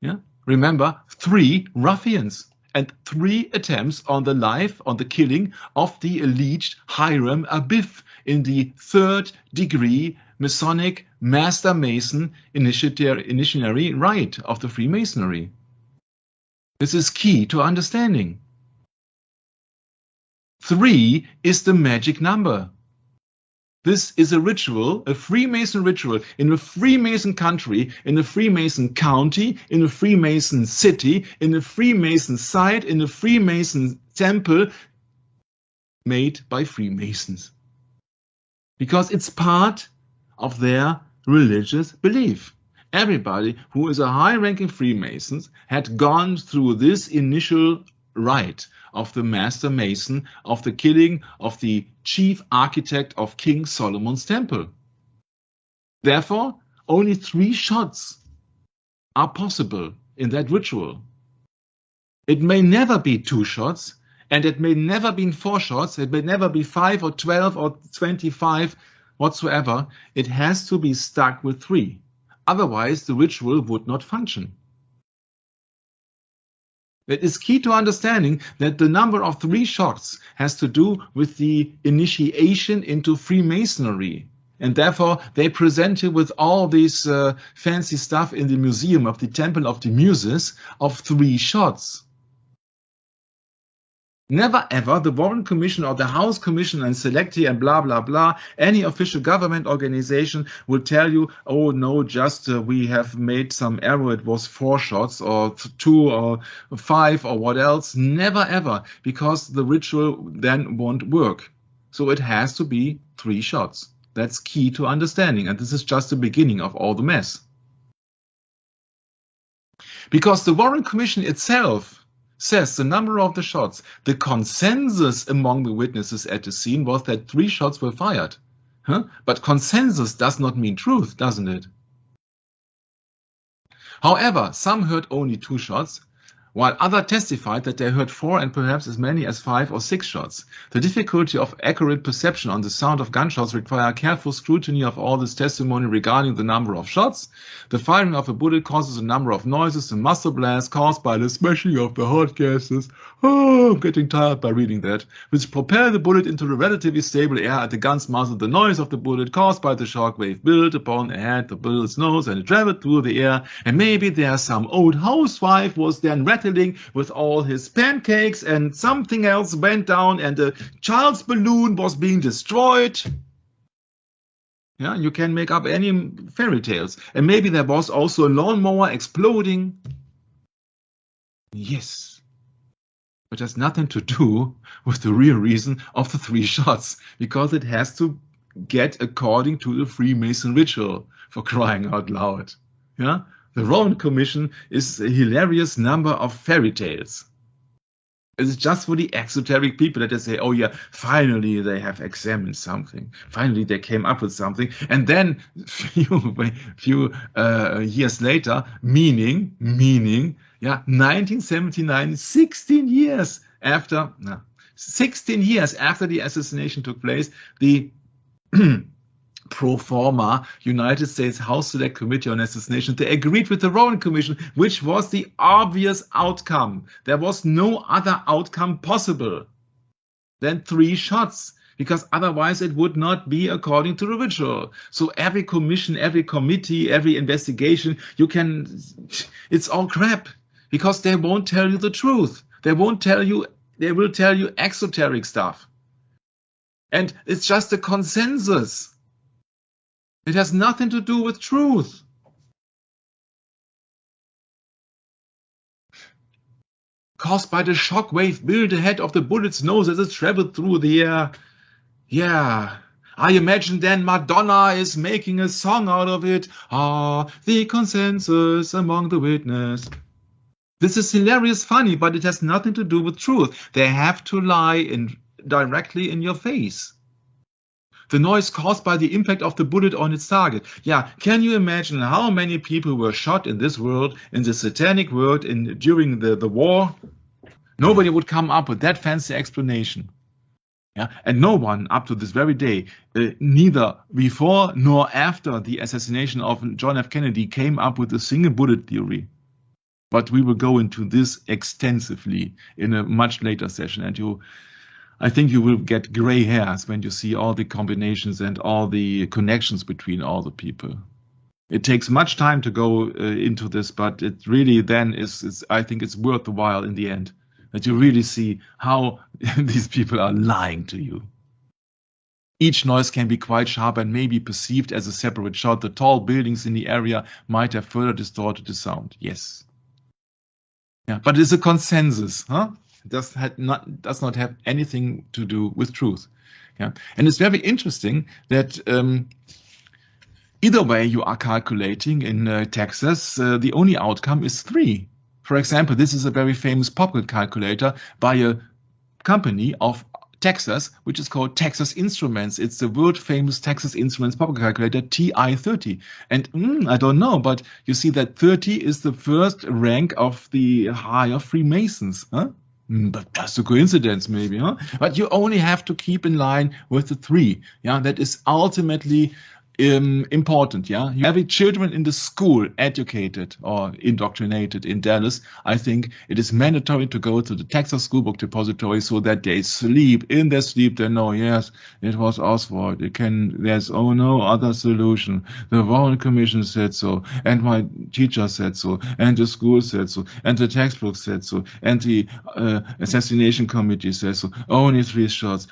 Yeah, remember, 3 ruffians and 3 attempts on the life, on the killing of the alleged Hiram Abiff in the 3rd degree Masonic Master Mason initiatory rite of the Freemasonry. This is key to understanding. 3 is the magic number. This is a ritual, a Freemason ritual in a Freemason country, in a Freemason county, in a Freemason city, in a Freemason site, in a Freemason temple, made by Freemasons. Because it's part of their religious belief. Everybody who is a high-ranking Freemason had gone through this initial rite of the Master Mason, of the killing of the chief architect of King Solomon's temple. Therefore, only 3 shots are possible in that ritual. It may never be 2 shots, and it may never be 4 shots, it may never be 5 or 12 or 25 whatsoever. It has to be stuck with 3. Otherwise, the ritual would not function. It is key to understanding that the number of 3 shots has to do with the initiation into Freemasonry. And therefore, they present you with all this fancy stuff in the museum of the Temple of the Muses of 3 shots. Never ever the Warren Commission or the House Commission and Selectee and blah, blah, blah, any official government organization will tell you, oh no, just we have made some error, it was 4 shots or 2 or 5 or what else. Never ever, because the ritual then won't work. So it has to be 3 shots. That's key to understanding, and this is just the beginning of all the mess. Because the Warren Commission itself says the number of the shots, the consensus among the witnesses at the scene was that 3 shots were fired. But consensus does not mean truth, doesn't it? However, some heard only 2 shots, while others testified that they heard 4 and perhaps as many as 5 or 6 shots. The difficulty of accurate perception on the sound of gunshots require careful scrutiny of all this testimony regarding the number of shots. The firing of a bullet causes a number of noises. The muzzle blast caused by the smashing of the hot gases, I'm getting tired by reading that, which propel the bullet into the relatively stable air at the gun's muzzle. The noise of the bullet caused by the shock wave built upon the head, the bullet's nose, and it traveled through the air. And maybe there some old housewife was then rattling with all his pancakes, and something else went down, and the child's balloon was being destroyed. Yeah, you can make up any fairy tales. And maybe there was also a lawnmower exploding. Yes. But it has nothing to do with the real reason of the 3 shots, because it has to get according to the Freemason ritual, for crying out loud. Yeah? The Rowan Commission is a hilarious number of fairy tales. It's just for the exoteric people that they say, oh yeah, finally they have examined something. Finally they came up with something. And then few years later, meaning, 1979, 16 years after the assassination took place, the pro forma United States House Select Committee on Assassination, they agreed with the Rowan Commission, which was the obvious outcome. There was no other outcome possible than 3 shots, because otherwise it would not be according to the ritual. So every commission, every committee, every investigation, it's all crap, because they won't tell you the truth. They will tell you exoteric stuff. And it's just a consensus. It has nothing to do with truth. Caused by the shock wave built ahead of the bullet's nose as it traveled through the air. Yeah, I imagine then Madonna is making a song out of it. The consensus among the witness. This is hilarious funny, but it has nothing to do with truth. They have to lie directly in your face. The noise caused by the impact of the bullet on its target. Yeah, can you imagine how many people were shot in this world, in the satanic world, during the war? Nobody would come up with that fancy explanation. Yeah, and no one up to this very day, neither before nor after the assassination of John F. Kennedy, came up with a single bullet theory. But we will go into this extensively in a much later session, and I think you will get gray hairs when you see all the combinations and all the connections between all the people. It takes much time to go into this, but it really then I think it's worth the while in the end, that you really see how these people are lying to you. Each noise can be quite sharp and may be perceived as a separate shot. The tall buildings in the area might have further distorted the sound. Yes. Yeah, but it's a consensus, huh? Does not have anything to do with truth. Yeah, and it's very interesting that either way you are calculating in Texas, the only outcome is 3. For example, this is a very famous pocket calculator by a company of Texas, which is called Texas Instruments. It's the world famous Texas Instruments pocket calculator TI-30. And I don't know, but you see that 30 is the first rank of the higher Freemasons, huh? But just a coincidence, maybe, huh? But you only have to keep in line with the 3. Yeah, that is ultimately important. Yeah, you have children in the school educated or indoctrinated in Dallas. I think it is mandatory to go to the Texas School Book Depository so that they sleep. In their sleep, they know, yes, it was Oswald. There's no other solution. The Warren Commission said so, and my teacher said so, and the school said so, and the textbook said so, and the assassination committee says so. Only 3 shots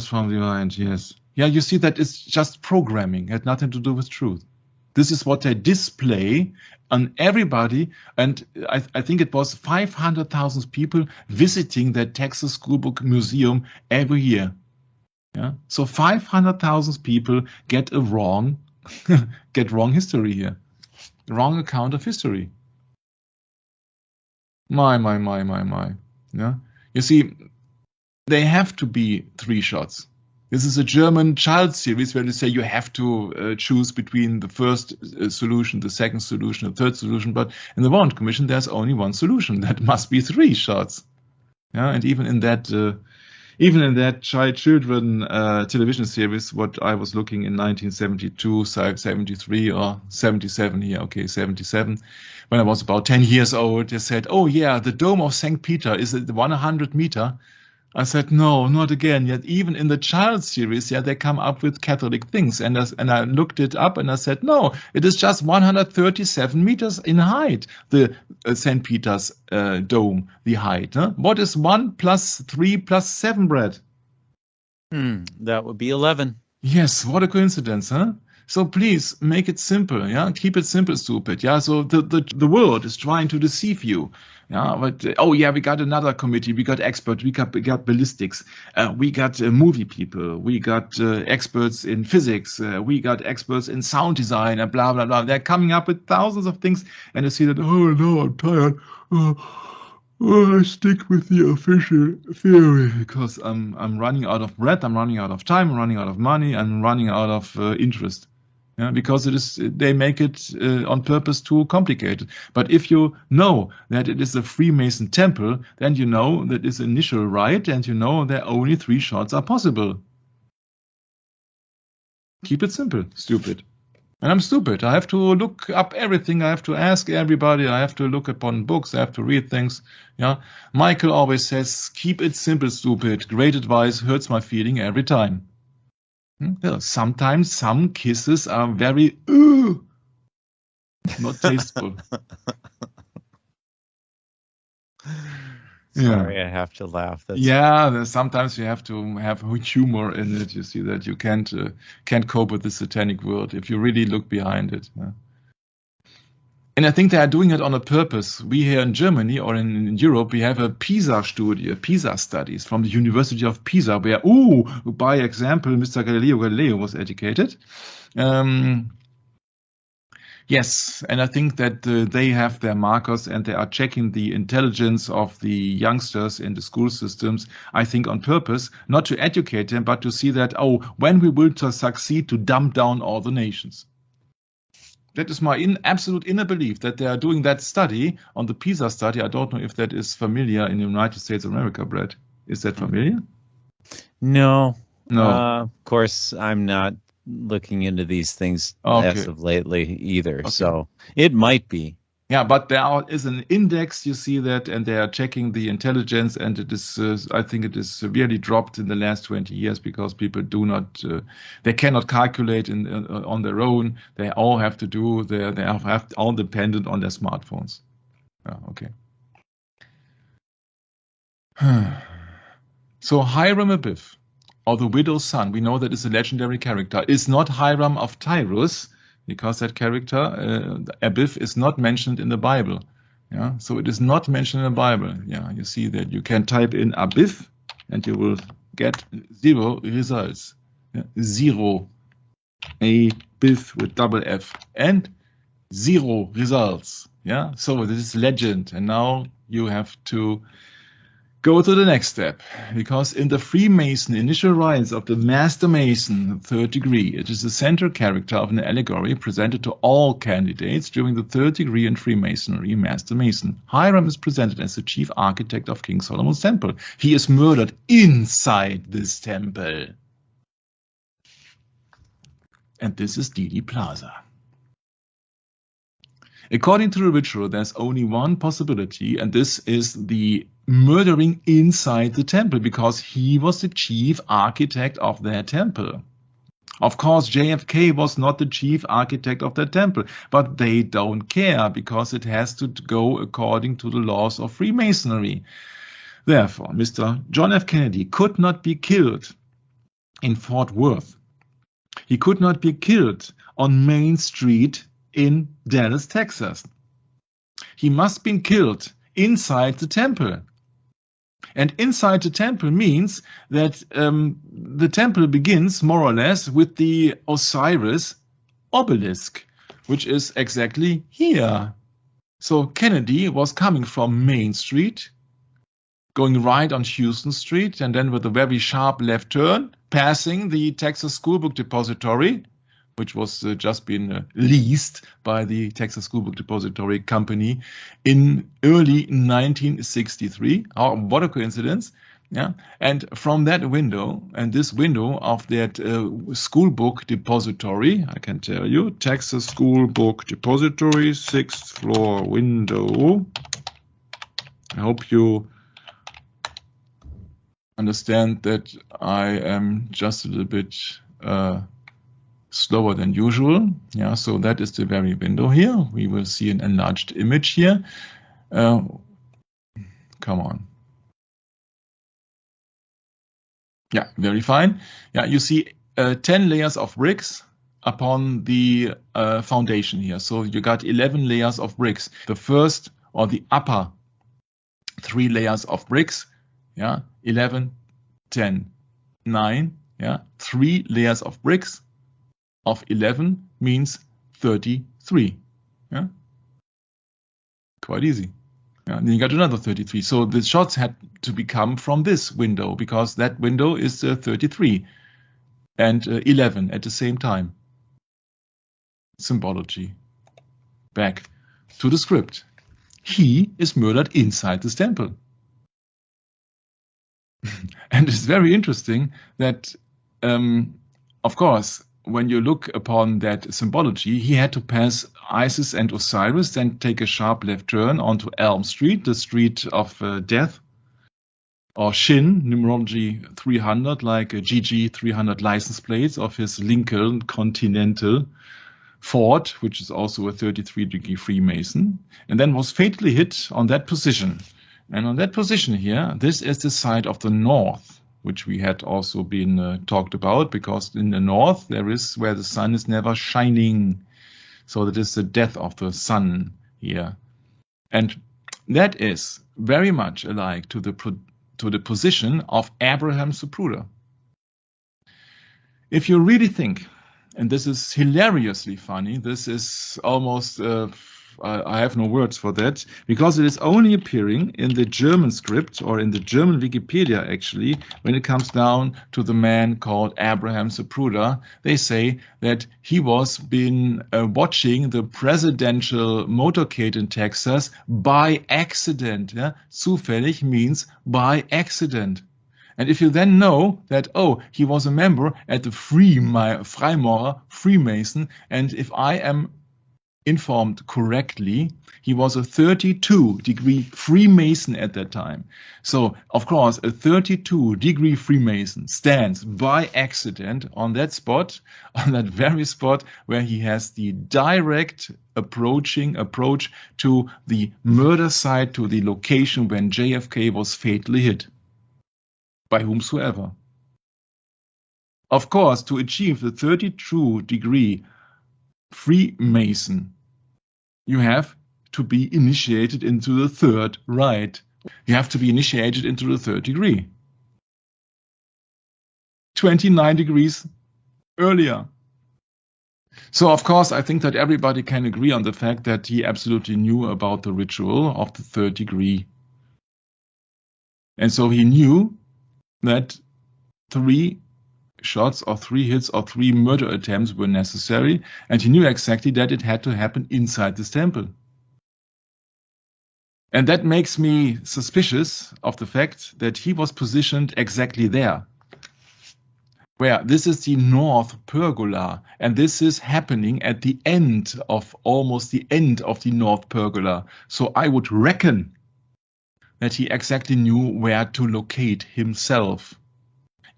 from behind. Yes. Yeah, you see that it's just programming, it had nothing to do with truth. This is what they display on everybody, and I think it was 500,000 people visiting that Texas School Book Museum every year. Yeah, so 500,000 people get wrong history here, wrong account of history. My. Yeah, you see, they have to be 3 shots. This is a German child series where they say you have to choose between the first solution, the second solution, the third solution. But in the Warren Commission, there's only one solution. That must be 3 shots. Yeah, and even in that children television series, what I was looking in 1972, 73 or 77 here, okay, 77. When I was about 10 years old, they said, "Oh yeah, the Dome of St. Peter is it 100 meter?" I said, no, not again. Yet even in the child series, yeah, they come up with Catholic things. And I looked it up and I said, no, it is just 137 meters in height, the St. Peter's dome, the height. Huh? What is 1 + 3 + 7, Brad? That would be 11. Yes, what a coincidence, huh? So please make it simple. Yeah, keep it simple, stupid. Yeah, so the world is trying to deceive you. Yeah, but oh yeah, we got another committee. We got experts. We got ballistics. We got movie people. We got experts in physics. We got experts in sound design and blah blah blah. They're coming up with thousands of things, and you see that. Oh no, I'm tired. I stick with the official theory because I'm running out of breath. I'm running out of time. I'm running out of money. I'm running out of interest. Yeah, because they make it on purpose too complicated. But if you know that it is a Freemason temple, then you know that it's initial rite, and you know that only 3 shots are possible. Keep it simple, stupid. And I'm stupid. I have to look up everything. I have to ask everybody. I have to look upon books. I have to read things. Yeah. Michael always says, keep it simple, stupid. Great advice hurts my feeling every time. Yeah, sometimes some kisses are very not tasteful. Sorry, I have to laugh. Sometimes you have to have humor in it. You see that you can't cope with the satanic world if you really look behind it. Yeah. And I think they are doing it on a purpose. We here in Germany or in Europe, we have a PISA studies from the University of Pisa, where, by example, Mr. Galileo was educated. Yes, and I think that they have their markers and they are checking the intelligence of the youngsters in the school systems, I think on purpose, not to educate them, but to see that, when we will succeed to dumb down all the nations. That is my absolute inner belief that they are doing that study on the PISA study. I don't know if that is familiar in the United States of America, Brett. Is that familiar? No. Of course, I'm not looking into these things as of lately either. Okay. So it might be. Yeah, but there is an index, you see that, and they are checking the intelligence, and it is, I think it is severely dropped in the last 20 years because people do not, they cannot calculate on their own. They all have to do, they have all dependent on their smartphones. Okay. So Hiram Abiff, or the widow's son, we know that is a legendary character, is not Hiram of Tyrus, because that character, Abiff, is not mentioned in the Bible. Yeah, so it is not mentioned in the Bible. Yeah, you see that you can type in Abiff and you will get 0 results. Yeah, 0. Abiff with double F and 0 results. Yeah, so this is legend. And now you have to go to the next step, because in the Freemason initial rites of the Master Mason, 3rd degree, it is the central character of an allegory presented to all candidates during the 3rd degree in Freemasonry, Master Mason. Hiram is presented as the chief architect of King Solomon's temple. He is murdered inside this temple. And this is Dealey Plaza. According to the ritual, there's only one possibility, and this is the murdering inside the temple, because he was the chief architect of their temple. Of course, JFK was not the chief architect of that temple, but they don't care because it has to go according to the laws of Freemasonry. Therefore, Mr. John F. Kennedy could not be killed in Fort Worth. He could not be killed on Main Street in Dallas, Texas. He must have been killed inside the temple. And inside the temple means that the temple begins more or less with the Osiris obelisk, which is exactly here. So Kennedy was coming from Main Street, going right on Houston Street, and then with a very sharp left turn, passing the Texas Schoolbook Depository, which was just been leased by the Texas Schoolbook Depository Company in early 1963. Oh, what a coincidence. Yeah. And from that window, and this window of that Schoolbook Depository, I can tell you, Texas Schoolbook Depository, 6th floor window. I hope you understand that I am just a little bit slower than usual. Yeah, so that is the very window here. We will see an enlarged image here. Come on. Yeah, very fine. Yeah, you see 10 layers of bricks upon the foundation here. So you got 11 layers of bricks. The first or the upper 3 layers of bricks, yeah, 11, 10, 9, yeah, 3 layers of bricks of 11 means 33, yeah, quite easy. Yeah, and then you got another 33. So the shots had to become from this window because that window is 33 and 11 at the same time. Symbology. Back to the script. He is murdered inside this temple. And it's very interesting that, of course, when you look upon that symbology, he had to pass Isis and Osiris, then take a sharp left turn onto Elm Street, the street of death, or Shin, numerology 300, like a GG 300 license plates of his Lincoln Continental Ford, which is also a 33-degree Freemason, and then was fatally hit on that position. And on that position here, this is the side of the north, which we had also been talked about, because in the north there is where the sun is never shining. So that is the death of the sun here. And that is very much alike to the position of Abraham Zapruder. If you really think, and this is hilariously funny, this is almost, I have no words for that, because it is only appearing in the German script, or in the German Wikipedia actually, when it comes down to the man called Abraham Zapruder. They say that he was been watching the presidential motorcade in Texas by accident. Yeah? Zufällig means by accident. And if you then know that, oh, he was a member at the Freimaurer, Freemason, and if I am informed correctly, he was a 32-degree Freemason at that time. So, of course, a 32-degree Freemason stands by accident on that spot, on that very spot where he has the direct approach to the murder site, to the location when JFK was fatally hit. By whomsoever. Of course, to achieve the 32-degree Freemason, you have to be initiated into the third rite. You have to be initiated into the third degree. 29 degrees earlier. So, of course, I think that everybody can agree on the fact that he absolutely knew about the ritual of the third degree. And so he knew that 3 shots or 3 hits or 3 murder attempts were necessary, and he knew exactly that it had to happen inside this temple. And that makes me suspicious of the fact that he was positioned exactly there, where this is the North Pergola, and this is happening at the end of, almost the end of the North Pergola. So I would reckon that he exactly knew where to locate himself.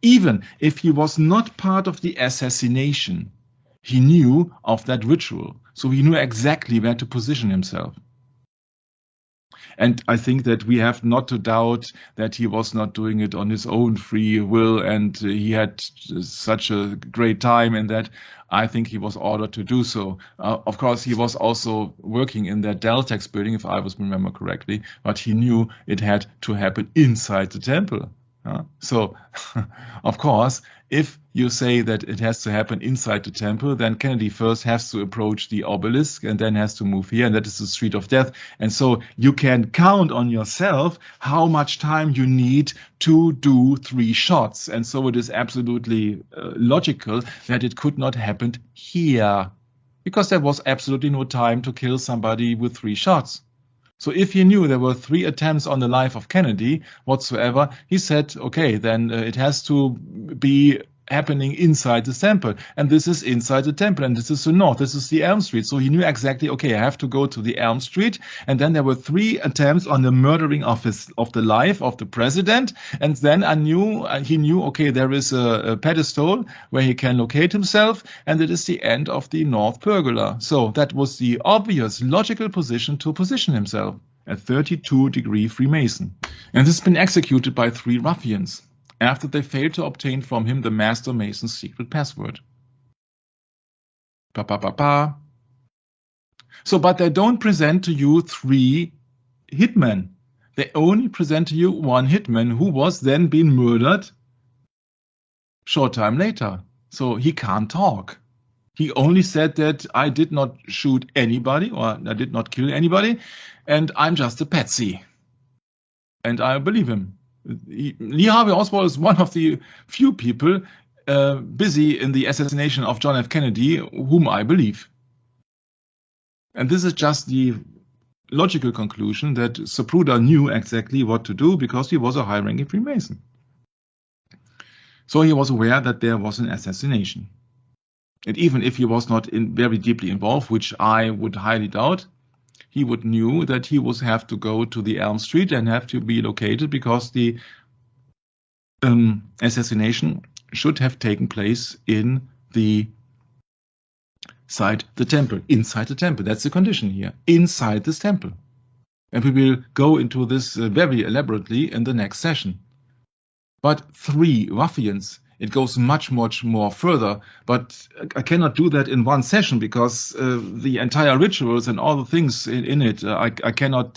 Even if he was not part of the assassination, he knew of that ritual, so he knew exactly where to position himself. And I think that we have not to doubt that he was not doing it on his own free will, and he had such a great time in that. I think he was ordered to do so. Of course, he was also working in that Deltex building, if I was remember correctly, but he knew it had to happen inside the temple. So, of course, if you say that it has to happen inside the temple, then Kennedy first has to approach the obelisk and then has to move here, and that is the street of death. And so you can count on yourself how much time you need to do 3 shots. And so it is absolutely logical that it could not happen here, because there was absolutely no time to kill somebody with 3 shots. So if he knew there were 3 attempts on the life of Kennedy whatsoever, he said, okay, then it has to be happening inside the temple. And this is inside the temple, and this is the north, this is the Elm Street. So he knew exactly, okay, I have to go to the Elm Street. And then there were 3 attempts on the murdering of the life of the president. And then he knew, okay, there is a pedestal where he can locate himself, and it is the end of the North Pergola. So that was the obvious logical position to position himself, a 32-degree Freemason. And this has been executed by 3 ruffians after they failed to obtain from him the Master Mason's secret password. Pa, pa, pa, pa. So, but they don't present to you 3 hitmen. They only present to you 1 hitman who was then being murdered short time later. So he can't talk. He only said that I did not shoot anybody, or I did not kill anybody, and I'm just a patsy. And I believe him. Lee Harvey Oswald is one of the few people busy in the assassination of John F. Kennedy whom I believe. And this is just the logical conclusion that Zapruder knew exactly what to do because he was a high-ranking Freemason. So he was aware that there was an assassination. And even if he was not very deeply involved, which I would highly doubt, he would knew that he would have to go to the Elm Street and have to be located because the assassination should have taken place inside the temple. Inside the temple. That's the condition here. Inside this temple. And we will go into this very elaborately in the next session. But 3 ruffians, it goes much, much more further. But I cannot do that in one session because the entire rituals and all the things in it, I cannot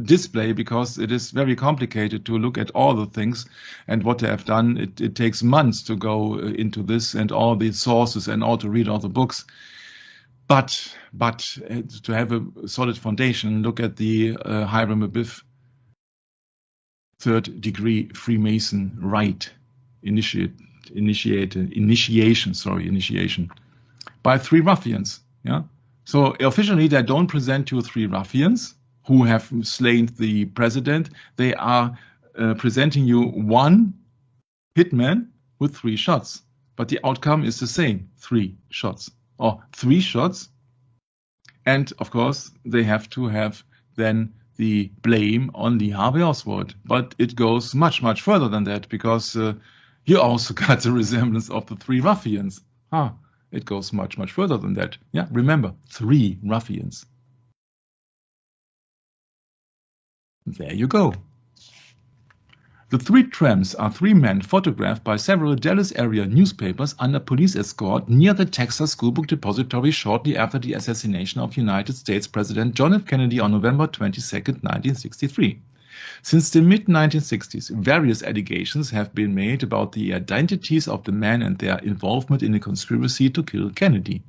display because it is very complicated to look at all the things and what they have done. It takes months to go into this and all the sources and all to read all the books. But to have a solid foundation, look at the Hiram Abiff 3rd degree Freemason rite initiation by 3 ruffians. Yeah. So officially they don't present you 3 ruffians who have slain the president. They are presenting you 1 hitman with 3 shots. But the outcome is the same, 3 shots. Or 3 shots. And of course they have to have then the blame on Lee Harvey Oswald. But it goes much, much further than that because you also got the resemblance of the 3 ruffians. It goes much, much further than that. Yeah, remember, 3 ruffians. There you go. The 3 tramps are 3 men photographed by several Dallas area newspapers under police escort near the Texas Schoolbook Depository shortly after the assassination of United States President John F. Kennedy on November 22, 1963. Since the mid-1960s, various allegations have been made about the identities of the men and their involvement in a conspiracy to kill Kennedy.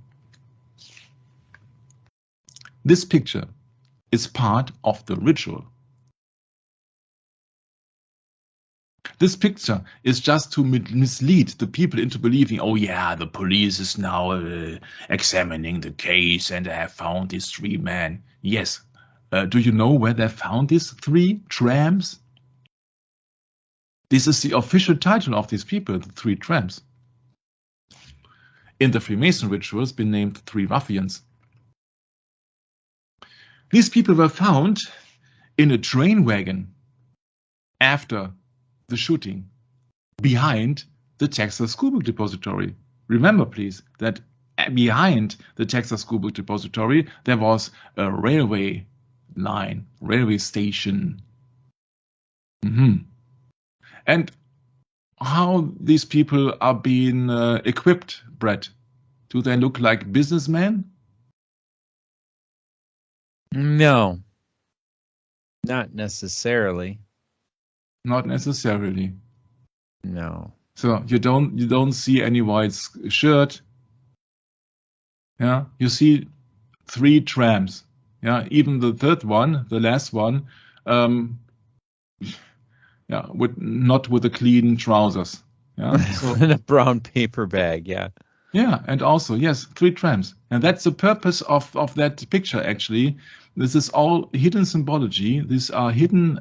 This picture is part of the ritual. This picture is just to mislead the people into believing, oh yeah, the police is now examining the case and they have found these 3 men. Yes. Do you know where they found these 3 tramps? This is the official title of these people, the 3 tramps. In the Freemason rituals, been named 3 ruffians. These people were found in a train wagon after the shooting behind the Texas Schoolbook Depository. Remember, please, that behind the Texas Schoolbook Depository, there was a railway line, railway station. And how these people are being equipped, Brett? Do they look like businessmen? No, not necessarily. Not necessarily. No. So you don't see any white shirt. Yeah, you see 3 tramps. Yeah, even the 3rd one, the last one, not with the clean trousers. Yeah, so in a brown paper bag. Yeah. Yeah, and also, yes, 3 tramps. And that's the purpose of that picture, actually. This is all hidden symbology. These are hidden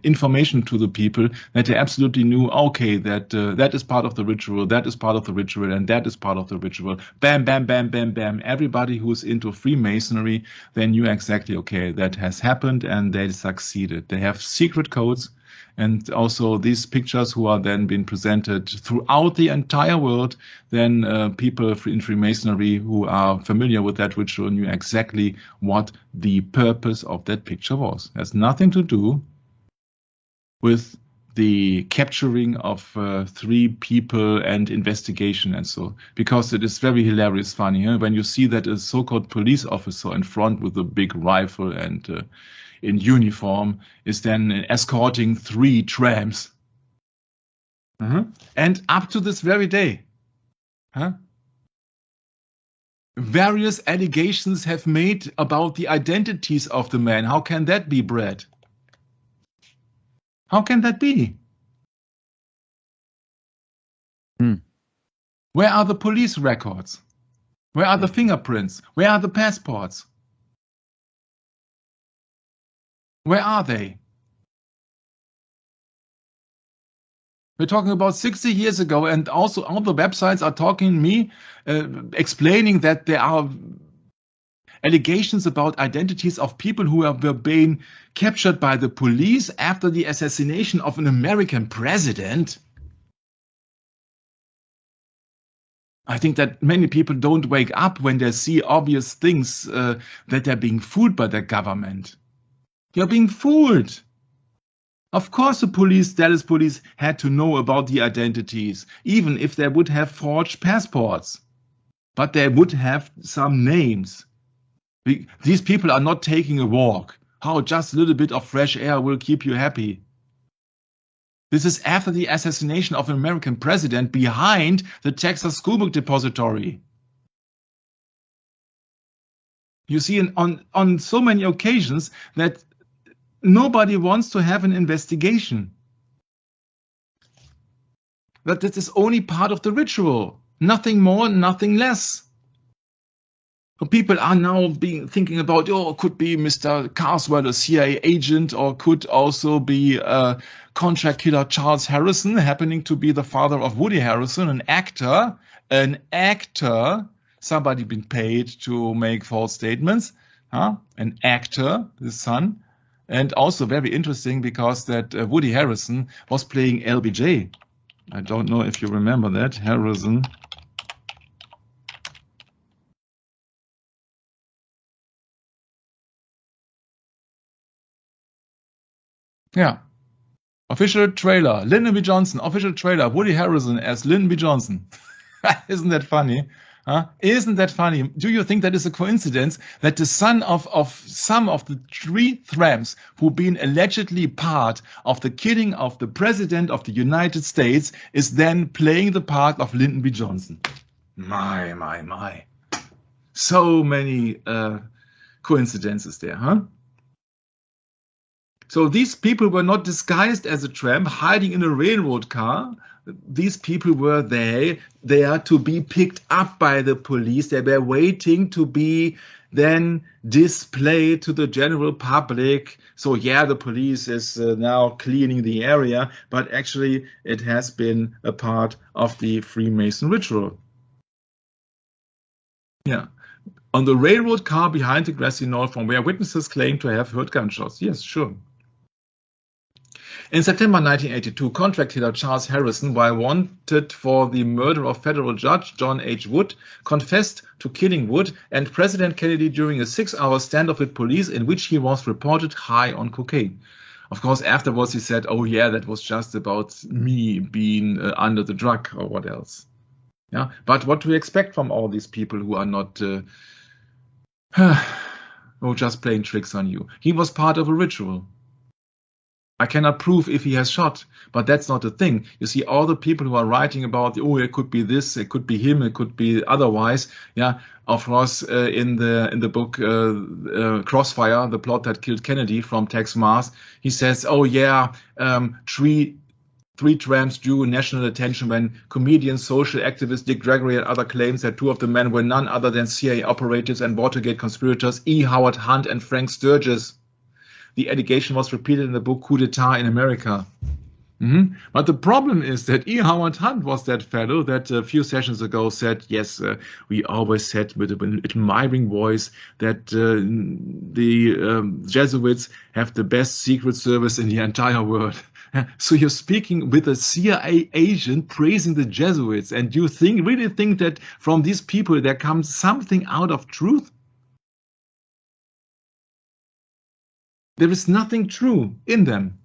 information to the people that they absolutely knew, okay, that that is part of the ritual, that is part of the ritual, and that is part of the ritual. Bam, bam, bam, bam, bam. Everybody who's into Freemasonry, they knew exactly, okay, that has happened, and they succeeded. They have secret codes. And also these pictures who are then being presented throughout the entire world, then people in Freemasonry who are familiar with that ritual knew exactly what the purpose of that picture was. It has nothing to do with the capturing of 3 people and investigation and so, because it is very hilarious funny when you see that a so-called police officer in front with a big rifle and in uniform is then escorting 3 trams. And up to this very day, various allegations have made about the identities of the men. How can that be, Brad? How can that be? Where are the police records? Where are the fingerprints? Where are the passports? Where are they? We're talking about 60 years ago, and also all the websites are talking me, explaining that there are allegations about identities of people who were being captured by the police after the assassination of an American president. I think that many people don't wake up when they see obvious things that they're being fooled by their government. You're being fooled. Of course, the Dallas police had to know about the identities, even if they would have forged passports. But they would have some names. These people are not taking a walk. How just a little bit of fresh air will keep you happy. This is after the assassination of an American president behind the Texas Schoolbook Depository. You see, on so many occasions that nobody wants to have an investigation. But this is only part of the ritual. Nothing more, nothing less. People are now thinking about, could be Mr. Carswell, a CIA agent, or could also be contract killer Charles Harrison, happening to be the father of Woody Harrelson, an actor, somebody been paid to make false statements, an actor, his son. And also very interesting because that Woody Harrelson was playing LBJ. I don't know if you remember that, Harrison. Yeah. Official trailer, Lyndon B. Johnson, official trailer, Woody Harrelson as Lyndon B. Johnson. Isn't that funny? Isn't that funny? Do you think that is a coincidence that the son of some of the 3 Thrams who've been allegedly part of the killing of the President of the United States is then playing the part of Lyndon B. Johnson? My. So many coincidences there, huh? So these people were not disguised as a tramp hiding in a railroad car. These people were there to be picked up by the police. They were waiting to be then displayed to the general public. So yeah, the police is now cleaning the area, but actually it has been a part of the Freemason ritual. Yeah. On the railroad car behind the grassy knoll from where witnesses claim to have heard gunshots. Yes, sure. In September 1982, contract killer Charles Harrison, while wanted for the murder of federal judge John H. Wood, confessed to killing Wood and President Kennedy during a 6-hour standoff with police in which he was reported high on cocaine. Of course, afterwards he said, oh yeah, that was just about me being under the drug or what else. Yeah, but what do we expect from all these people who are not just playing tricks on you? He was part of a ritual. I cannot prove if he has shot, but that's not the thing. You see, all the people who are writing about, it could be this, it could be him, it could be otherwise. Yeah, of course, in the book Crossfire, the plot that killed Kennedy from Tex Mars, he says, three tramps drew national attention when comedian, social activist Dick Gregory and other claims that 2 of the men were none other than CIA operatives and Watergate conspirators E. Howard Hunt and Frank Sturgis. The allegation was repeated in the book Coup d'etat in America. But the problem is that E. Howard Hunt was that fellow that a few sessions ago said, yes, we always said with an admiring voice that the Jesuits have the best secret service in the entire world. So you're speaking with a CIA agent praising the Jesuits, and you really think that from these people there comes something out of truth? There is nothing true in them.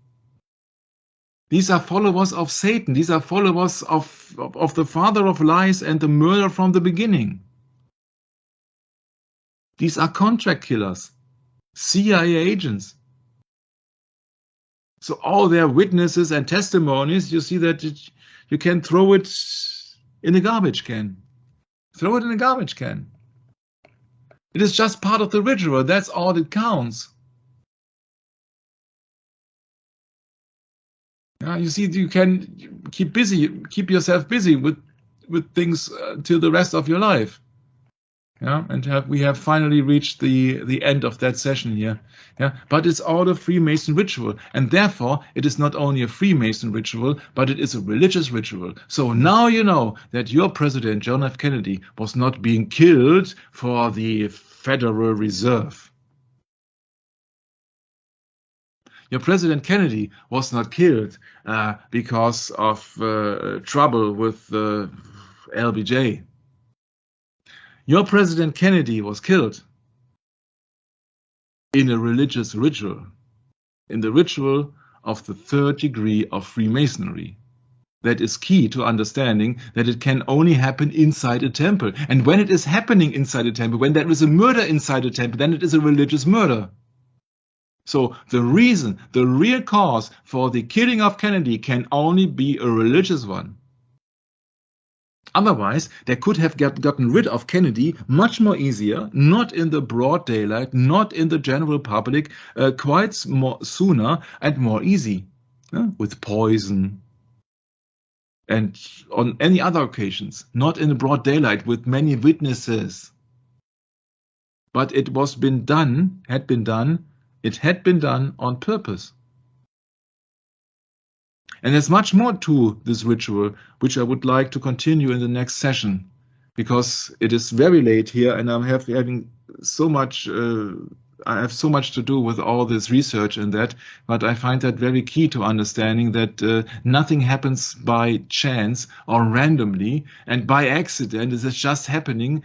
These are followers of Satan. These are followers of the father of lies and the murder from the beginning. These are contract killers, CIA agents. So all their witnesses and testimonies, you see that you can throw it in a garbage can. Throw it in a garbage can. It is just part of the ritual. That's all that counts. You see, you can keep yourself busy with things till the rest of your life. And we have finally reached the end of that session here. But it's all a Freemason ritual, and therefore it is not only a Freemason ritual, but it is a religious ritual. So now you know that your president, John F. Kennedy, was not being killed for the Federal Reserve. Your President Kennedy was not killed because of trouble with LBJ. Your President Kennedy was killed in a religious ritual, in the ritual of the third degree of Freemasonry. That is key to understanding that it can only happen inside a temple. And when it is happening inside a temple, when there is a murder inside a temple, then it is a religious murder. So the reason, the real cause for the killing of Kennedy can only be a religious one. Otherwise, they could have gotten rid of Kennedy much more easier, not in the broad daylight, not in the general public, quite more sooner and more easy, with poison and on any other occasions, not in the broad daylight with many witnesses. But it had been done on purpose. And there's much more to this ritual, which I would like to continue in the next session, because it is very late here, and I'm having so much. I have so much to do with all this research and that, but I find that very key to understanding that nothing happens by chance or randomly and by accident. It is just happening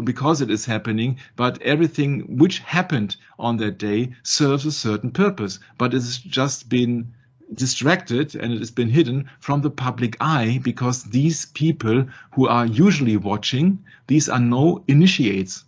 because it is happening, but everything which happened on that day serves a certain purpose, but it has just been distracted and it has been hidden from the public eye because these people who are usually watching, these are no initiates.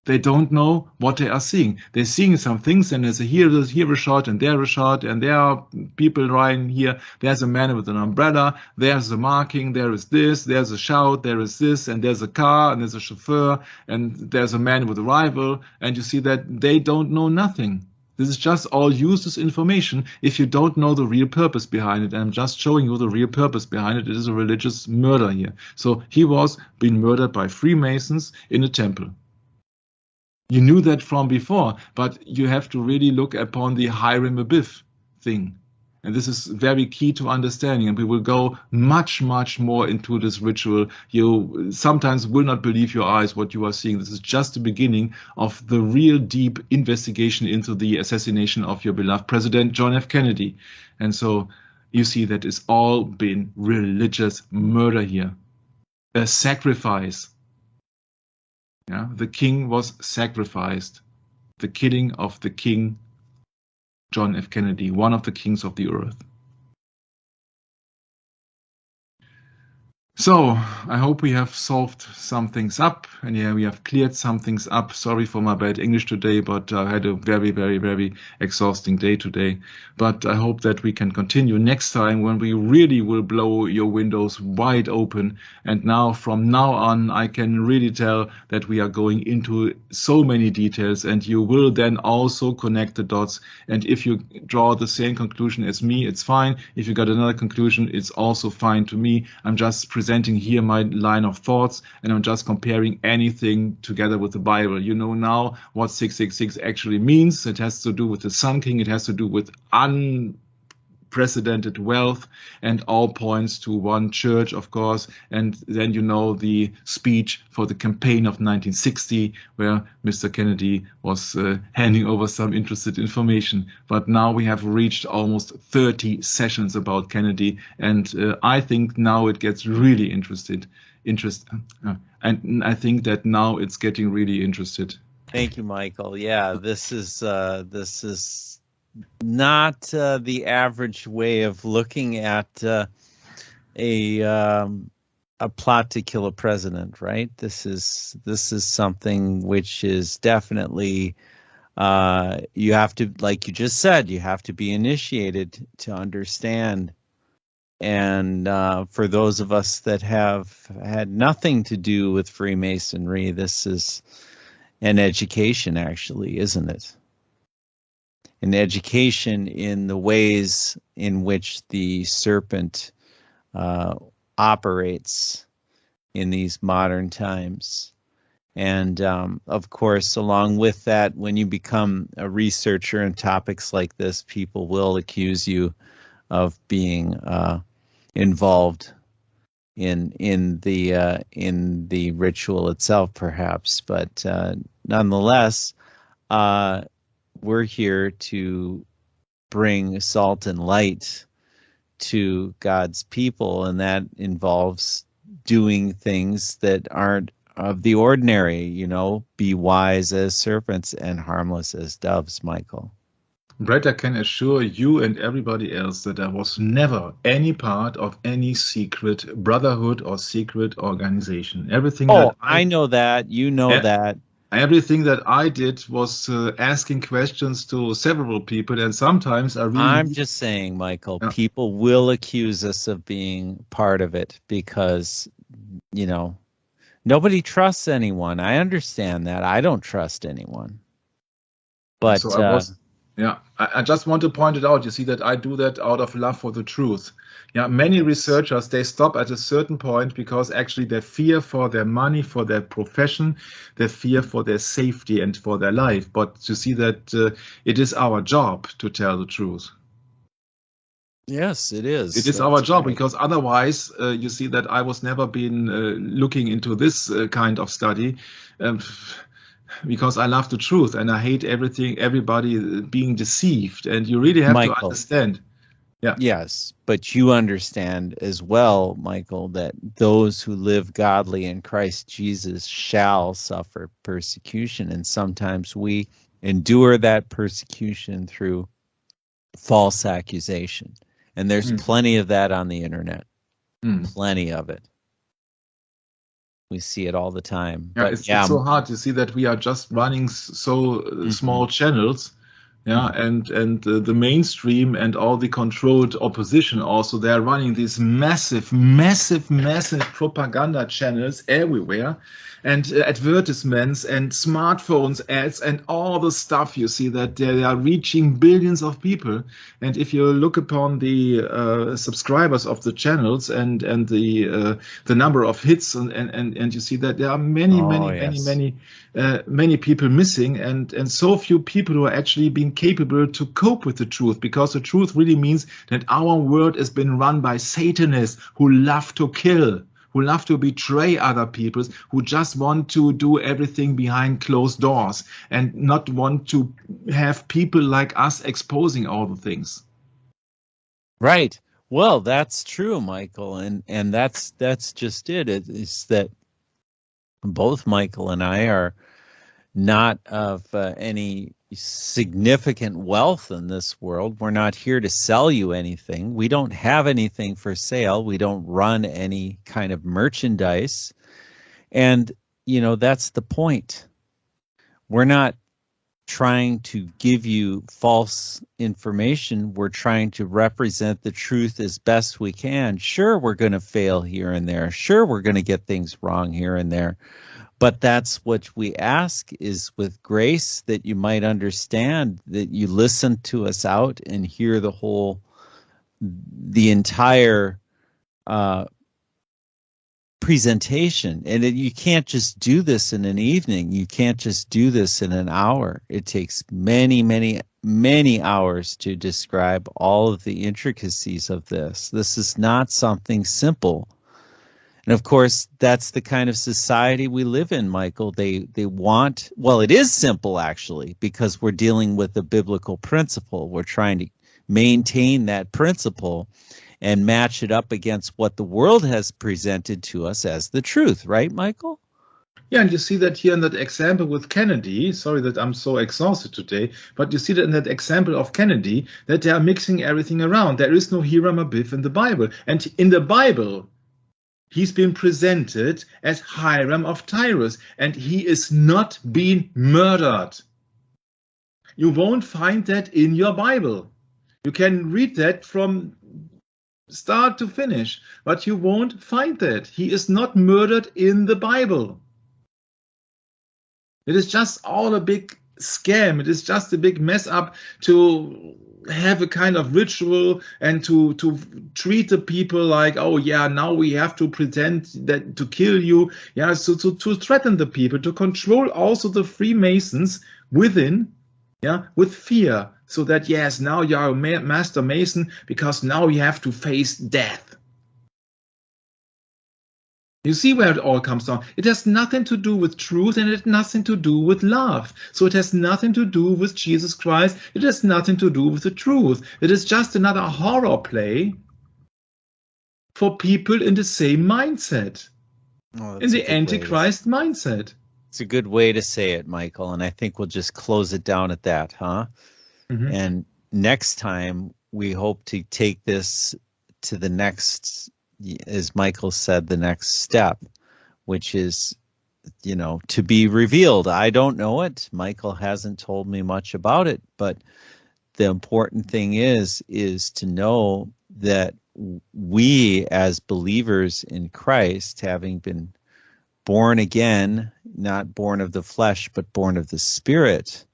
They don't know what they are seeing. They're seeing some things, and there's here a shot, and there a shot, and there are people running here. There's a man with an umbrella. There's a marking. There is this. There's a shout. There is this, and there's a car, and there's a chauffeur, and there's a man with a rifle. And you see that they don't know nothing. This is just all used as information if you don't know the real purpose behind it. And I'm just showing you the real purpose behind it. It is a religious murder here. So he was being murdered by Freemasons in a temple. You knew that from before, but you have to really look upon the Hiram Abiff thing. And this is very key to understanding, and we will go much, much more into this ritual. You sometimes will not believe your eyes what you are seeing. This is just the beginning of the real deep investigation into the assassination of your beloved President John F. Kennedy. And so you see that it's all been religious murder here, a sacrifice. The king was sacrificed. The killing of the king John F. Kennedy, one of the kings of the earth. So I hope we have solved some things up, and we have cleared some things up. Sorry for my bad English today, but I had a very, very, very exhausting day today. But I hope that we can continue next time when we really will blow your windows wide open. And now, from now on, I can really tell that we are going into so many details, and you will then also connect the dots. And if you draw the same conclusion as me, it's fine. If you got another conclusion, it's also fine to me. I'm just presenting here my line of thoughts, and I'm just comparing anything together with the Bible. You know now what 666 actually means. It has to do with the Sun King. It has to do with unprecedented wealth, and all points to one church, of course. And then you know the speech for the campaign of 1960, where Mr. Kennedy was handing over some interesting information. But now we have reached almost 30 sessions about Kennedy, and I think now it gets really interesting. And I think that now it's getting really interested. Thank you, Michael. Yeah, this is the average way of looking at a plot to kill a president, right? This is something which is definitely you have to, like you just said, you have to be initiated to understand. And for those of us that have had nothing to do with Freemasonry, this is an education, actually, isn't it? An education in the ways in which the serpent operates in these modern times. And of course, along with that, when you become a researcher in topics like this, people will accuse you of being involved in the ritual itself, perhaps. But nonetheless, we're here to bring salt and light to God's people, and that involves doing things that aren't of the ordinary, be wise as serpents and harmless as doves, Michael. Brett, I can assure you and everybody else that I was never any part of any secret brotherhood or secret organization. Everything that I know that. You know that. Everything that I did was asking questions to several people, and sometimes I'm just saying, Michael, people will accuse us of being part of it because, nobody trusts anyone. I understand that. I don't trust anyone. But so I just want to point it out. You see that I do that out of love for the truth. Yeah, many researchers, they stop at a certain point because actually they fear for their money, for their profession, they fear for their safety and for their life. But you see that it is our job to tell the truth. Yes, it is. It is our job, because otherwise, you see that I was never been looking into this kind of study. Because I love the truth and I hate everybody being deceived. And you really have to understand. Yeah. Yes, but you understand as well, Michael, that those who live godly in Christ Jesus shall suffer persecution. And sometimes we endure that persecution through false accusation. And there's plenty of that on the internet. Plenty of it. We see it all the time. Yeah, it's so hard to see that we are just running so small channels. Yeah, and the mainstream and all the controlled opposition also, they're running these massive propaganda channels everywhere, and advertisements and smartphones ads and all the stuff. You see that they are reaching billions of people. And if you look upon the subscribers of the channels and the number of hits and you see that there are many people missing, and so few people who are actually being capable to cope with the truth, because the truth really means that our world has been run by Satanists who love to kill, who love to betray other people, who just want to do everything behind closed doors and not want to have people like us exposing all the things. Right. Well, that's true, Michael, and that's just it. It's that both Michael and I are not of any significant wealth in this world. We're not here to sell you anything. We don't have anything for sale. We don't run any kind of merchandise. And, that's the point. We're not trying to give you false information. We're trying to represent the truth as best we can. Sure, we're going to fail here and there. Sure, we're going to get things wrong here and there. But that's what we ask, is with grace, that you might understand, that you listen to us out and hear the entire presentation. And you can't just do this in an evening. You can't just do this in an hour. It takes many hours to describe all of the intricacies of this. This is not something simple. And of course, that's the kind of society we live in, Michael. They want, well, it is simple, actually, because we're dealing with a biblical principle. We're trying to maintain that principle and match it up against what the world has presented to us as the truth, right, Michael? Yeah, and you see that here in that example with Kennedy. Sorry that I'm so exhausted today, but you see that in that example of Kennedy, that they are mixing everything around. There is no Hiram Abiff in the Bible. And in the Bible, he's been presented as Hiram of Tyrus, and he is not being murdered. You won't find that in your Bible. You can read that from start to finish, but you won't find that. He is not murdered in the Bible. It is just all a big scam. It is just a big mess up to have a kind of ritual and to treat the people like, oh yeah, now we have to pretend that to kill you. Yeah, so to threaten the people, to control also the Freemasons within, yeah, with fear. So that yes, now you are a master Mason because now you have to face death. You see where it all comes down. It has nothing to do with truth and it has nothing to do with love. So it has nothing to do with Jesus Christ. It has nothing to do with the truth. It is just another horror play for people in the same mindset, in the Antichrist mindset. It's a good way to say it, Michael, and I think we'll just close it down at that, huh? Mm-hmm. And next time we hope to take this to the next, as Michael said, the next step, which is, to be revealed. I don't know it. Michael hasn't told me much about it, but the important thing is to know that we as believers in Christ, having been born again, not born of the flesh, but born of the Spirit,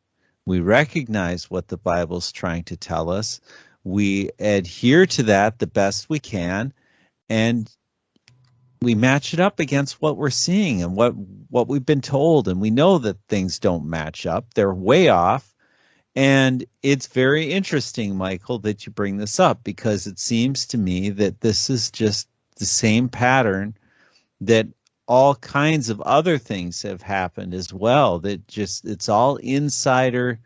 we recognize what the Bible's trying to tell us. We adhere to that the best we can, and we match it up against what we're seeing and what we've been told. And we know that things don't match up. They're way off. And it's very interesting, Michael, that you bring this up, because it seems to me that this is just the same pattern that all kinds of other things have happened as well. That just, it's all insider,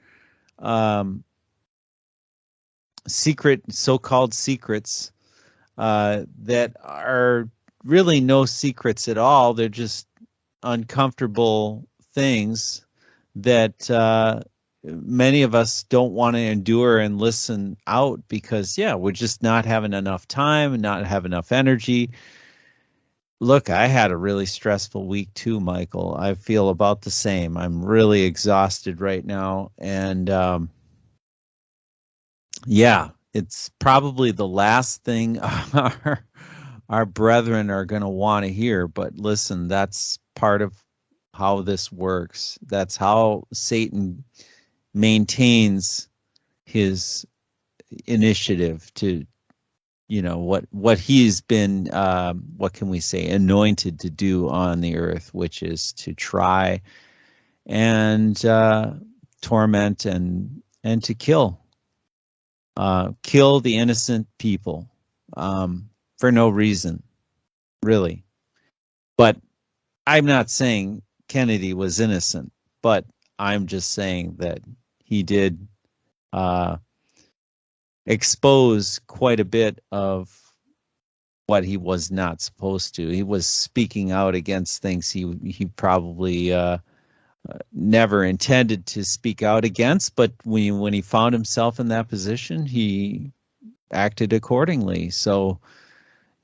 so-called secrets that are really no secrets at all. They're just uncomfortable things that many of us don't want to endure and listen out because, we're just not having enough time and not have enough energy. Look, I had a really stressful week too, Michael. I feel about the same. I'm really exhausted right now. And it's probably the last thing our brethren are going to want to hear. But listen, that's part of how this works. That's how Satan maintains his initiative to, what he's been, what can we say, anointed to do on the earth, which is to try and torment and to kill the innocent people for no reason, really. But I'm not saying Kennedy was innocent, but I'm just saying that he did expose quite a bit of what he was not supposed to. He was speaking out against things he probably never intended to speak out against, but when he found himself in that position, he acted accordingly. So,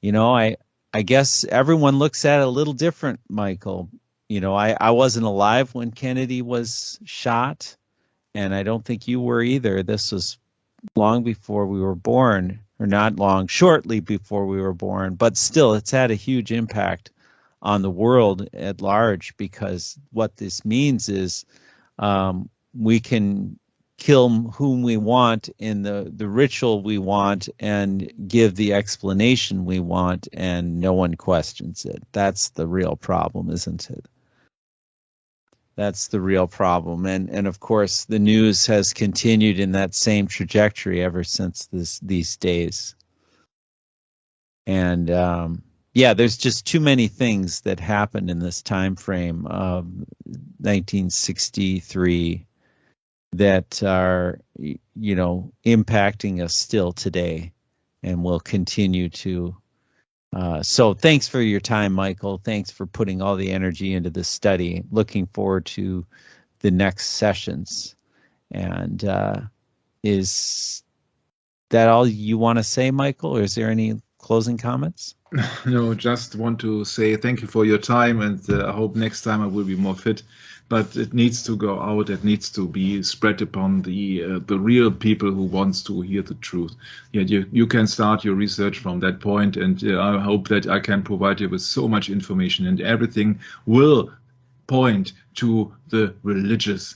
I guess everyone looks at it a little different, Michael. I wasn't alive when Kennedy was shot, and I don't think you were either. This was long before we were born, or not long, shortly before we were born, but still it's had a huge impact on the world at large, because what this means is we can kill whom we want in the ritual we want and give the explanation we want, and no one questions it. That's the real problem, isn't it? That's the real problem. And of course, the news has continued in that same trajectory ever since these days. And there's just too many things that happened in this time frame of 1963 that are, impacting us still today, and will continue to So thanks for your time, Michael. Thanks for putting all the energy into this study. Looking forward to the next sessions. And is that all you want to say, Michael, or is there any closing comments? No, just want to say thank you for your time, and I hope next time I will be more fit. But it needs to go out. It needs to be spread upon the real people who wants to hear the truth. Yeah, you can start your research from that point, and I hope that I can provide you with so much information, and everything will point to the religious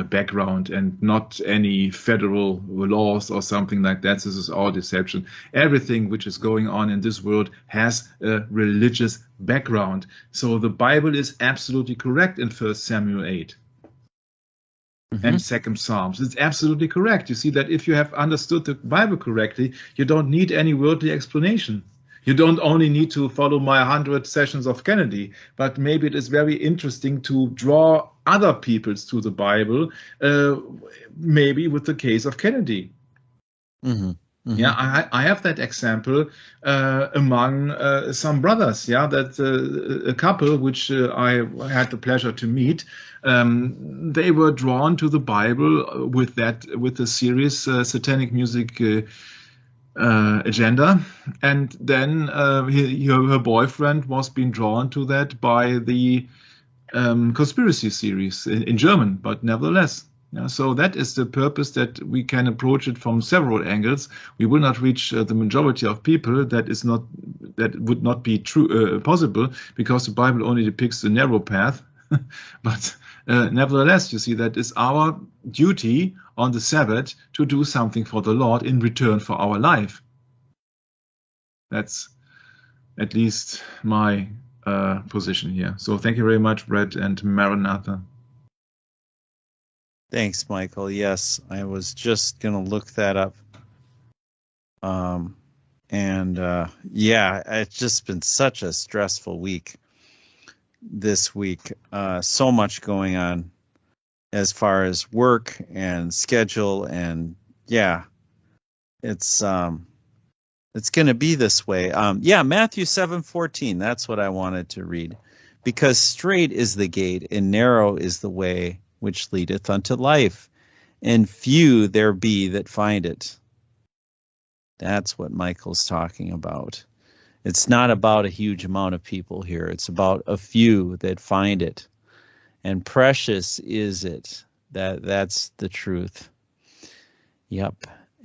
background and not any federal laws or something like that. This is all deception. Everything which is going on in this world has a religious background. So the Bible is absolutely correct in 1 Samuel 8. And 2nd Psalms. It's absolutely correct. You see that if you have understood the Bible correctly, you don't need any worldly explanation. You don't only need to follow my 100 sessions of Kennedy, but maybe it is very interesting to draw other peoples to the Bible, maybe with the case of Kennedy. Yeah, I have that example among some brothers. Yeah, that a couple which I had the pleasure to meet. They were drawn to the Bible with the series Satanic Music Agenda, and then her boyfriend was being drawn to that by the conspiracy series in German, but nevertheless. Yeah, so that is the purpose, that we can approach it from several angles. We will not reach the majority of people. That would not be true possible, because the Bible only depicts the narrow path. But nevertheless, you see, that is our duty on the Sabbath to do something for the Lord in return for our life. That's at least my position here. So thank you very much, Brett, and Maranatha. Thanks, Michael. Yes, I was just going to look that up. Yeah, it's just been such a stressful week this week. So much going on as far as work and schedule, and yeah, it's going to be this way. Matthew 7:14. That's what I wanted to read. Because straight is the gate and narrow is the way which leadeth unto life, and few there be that find it. That's what Michael's talking about. It's not about a huge amount of people here. It's about a few that find it. And precious is it. That's the truth. Yep.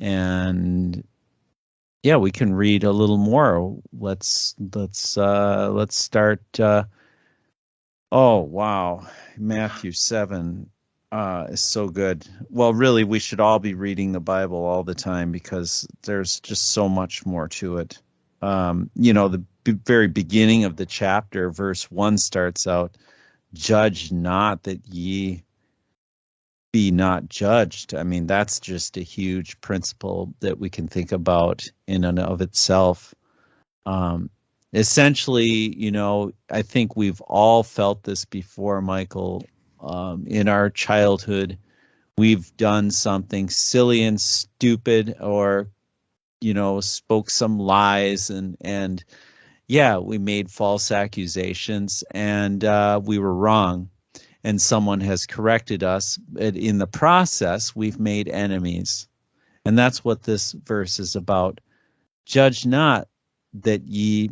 And yeah, we can read a little more. Let's start. Oh, wow. Matthew 7 is so good. Well, really, we should all be reading the Bible all the time, because there's just so much more to it. The very beginning of the chapter, verse 1 starts out, "Judge not that ye be not judged." I mean, that's just a huge principle that we can think about in and of itself. Essentially, I think we've all felt this before, Michael. In our childhood, we've done something silly and stupid, or, spoke some lies, and yeah, we made false accusations, and we were wrong, and someone has corrected us. But in the process, we've made enemies. And that's what this verse is about. Judge not that ye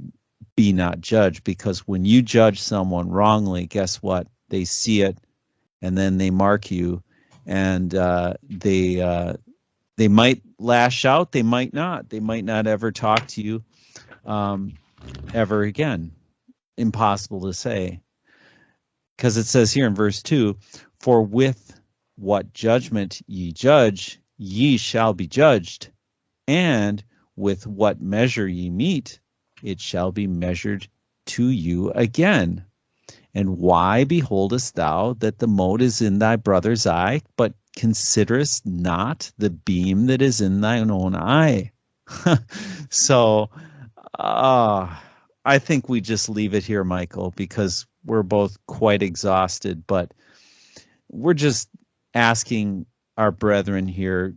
be not judged, because when you judge someone wrongly, guess what? They see it, and then they mark you, and they might lash out. They might not. They might not ever talk to you ever again. Impossible to say, because it says here in verse 2, "For with what judgment ye judge, ye shall be judged, and with what measure ye meet, it shall be measured to you again. And why beholdest thou that the mote is in thy brother's eye, but considerest not the beam that is in thine own eye?" So I think we just leave it here, Michael, because we're both quite exhausted, but we're just asking our brethren here,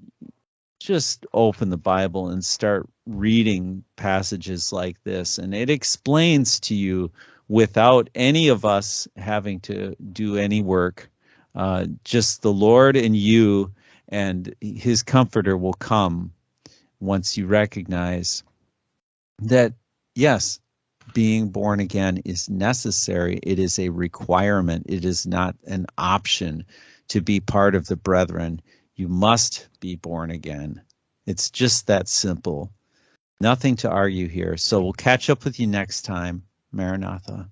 just open the Bible and start reading passages like this. And it explains to you without any of us having to do any work, just the Lord and you, and his comforter will come once you recognize that, yes, being born again is necessary. It is a requirement. It is not an option to be part of the brethren. You must be born again. It's just that simple. Nothing to argue here. So we'll catch up with you next time. Maranatha.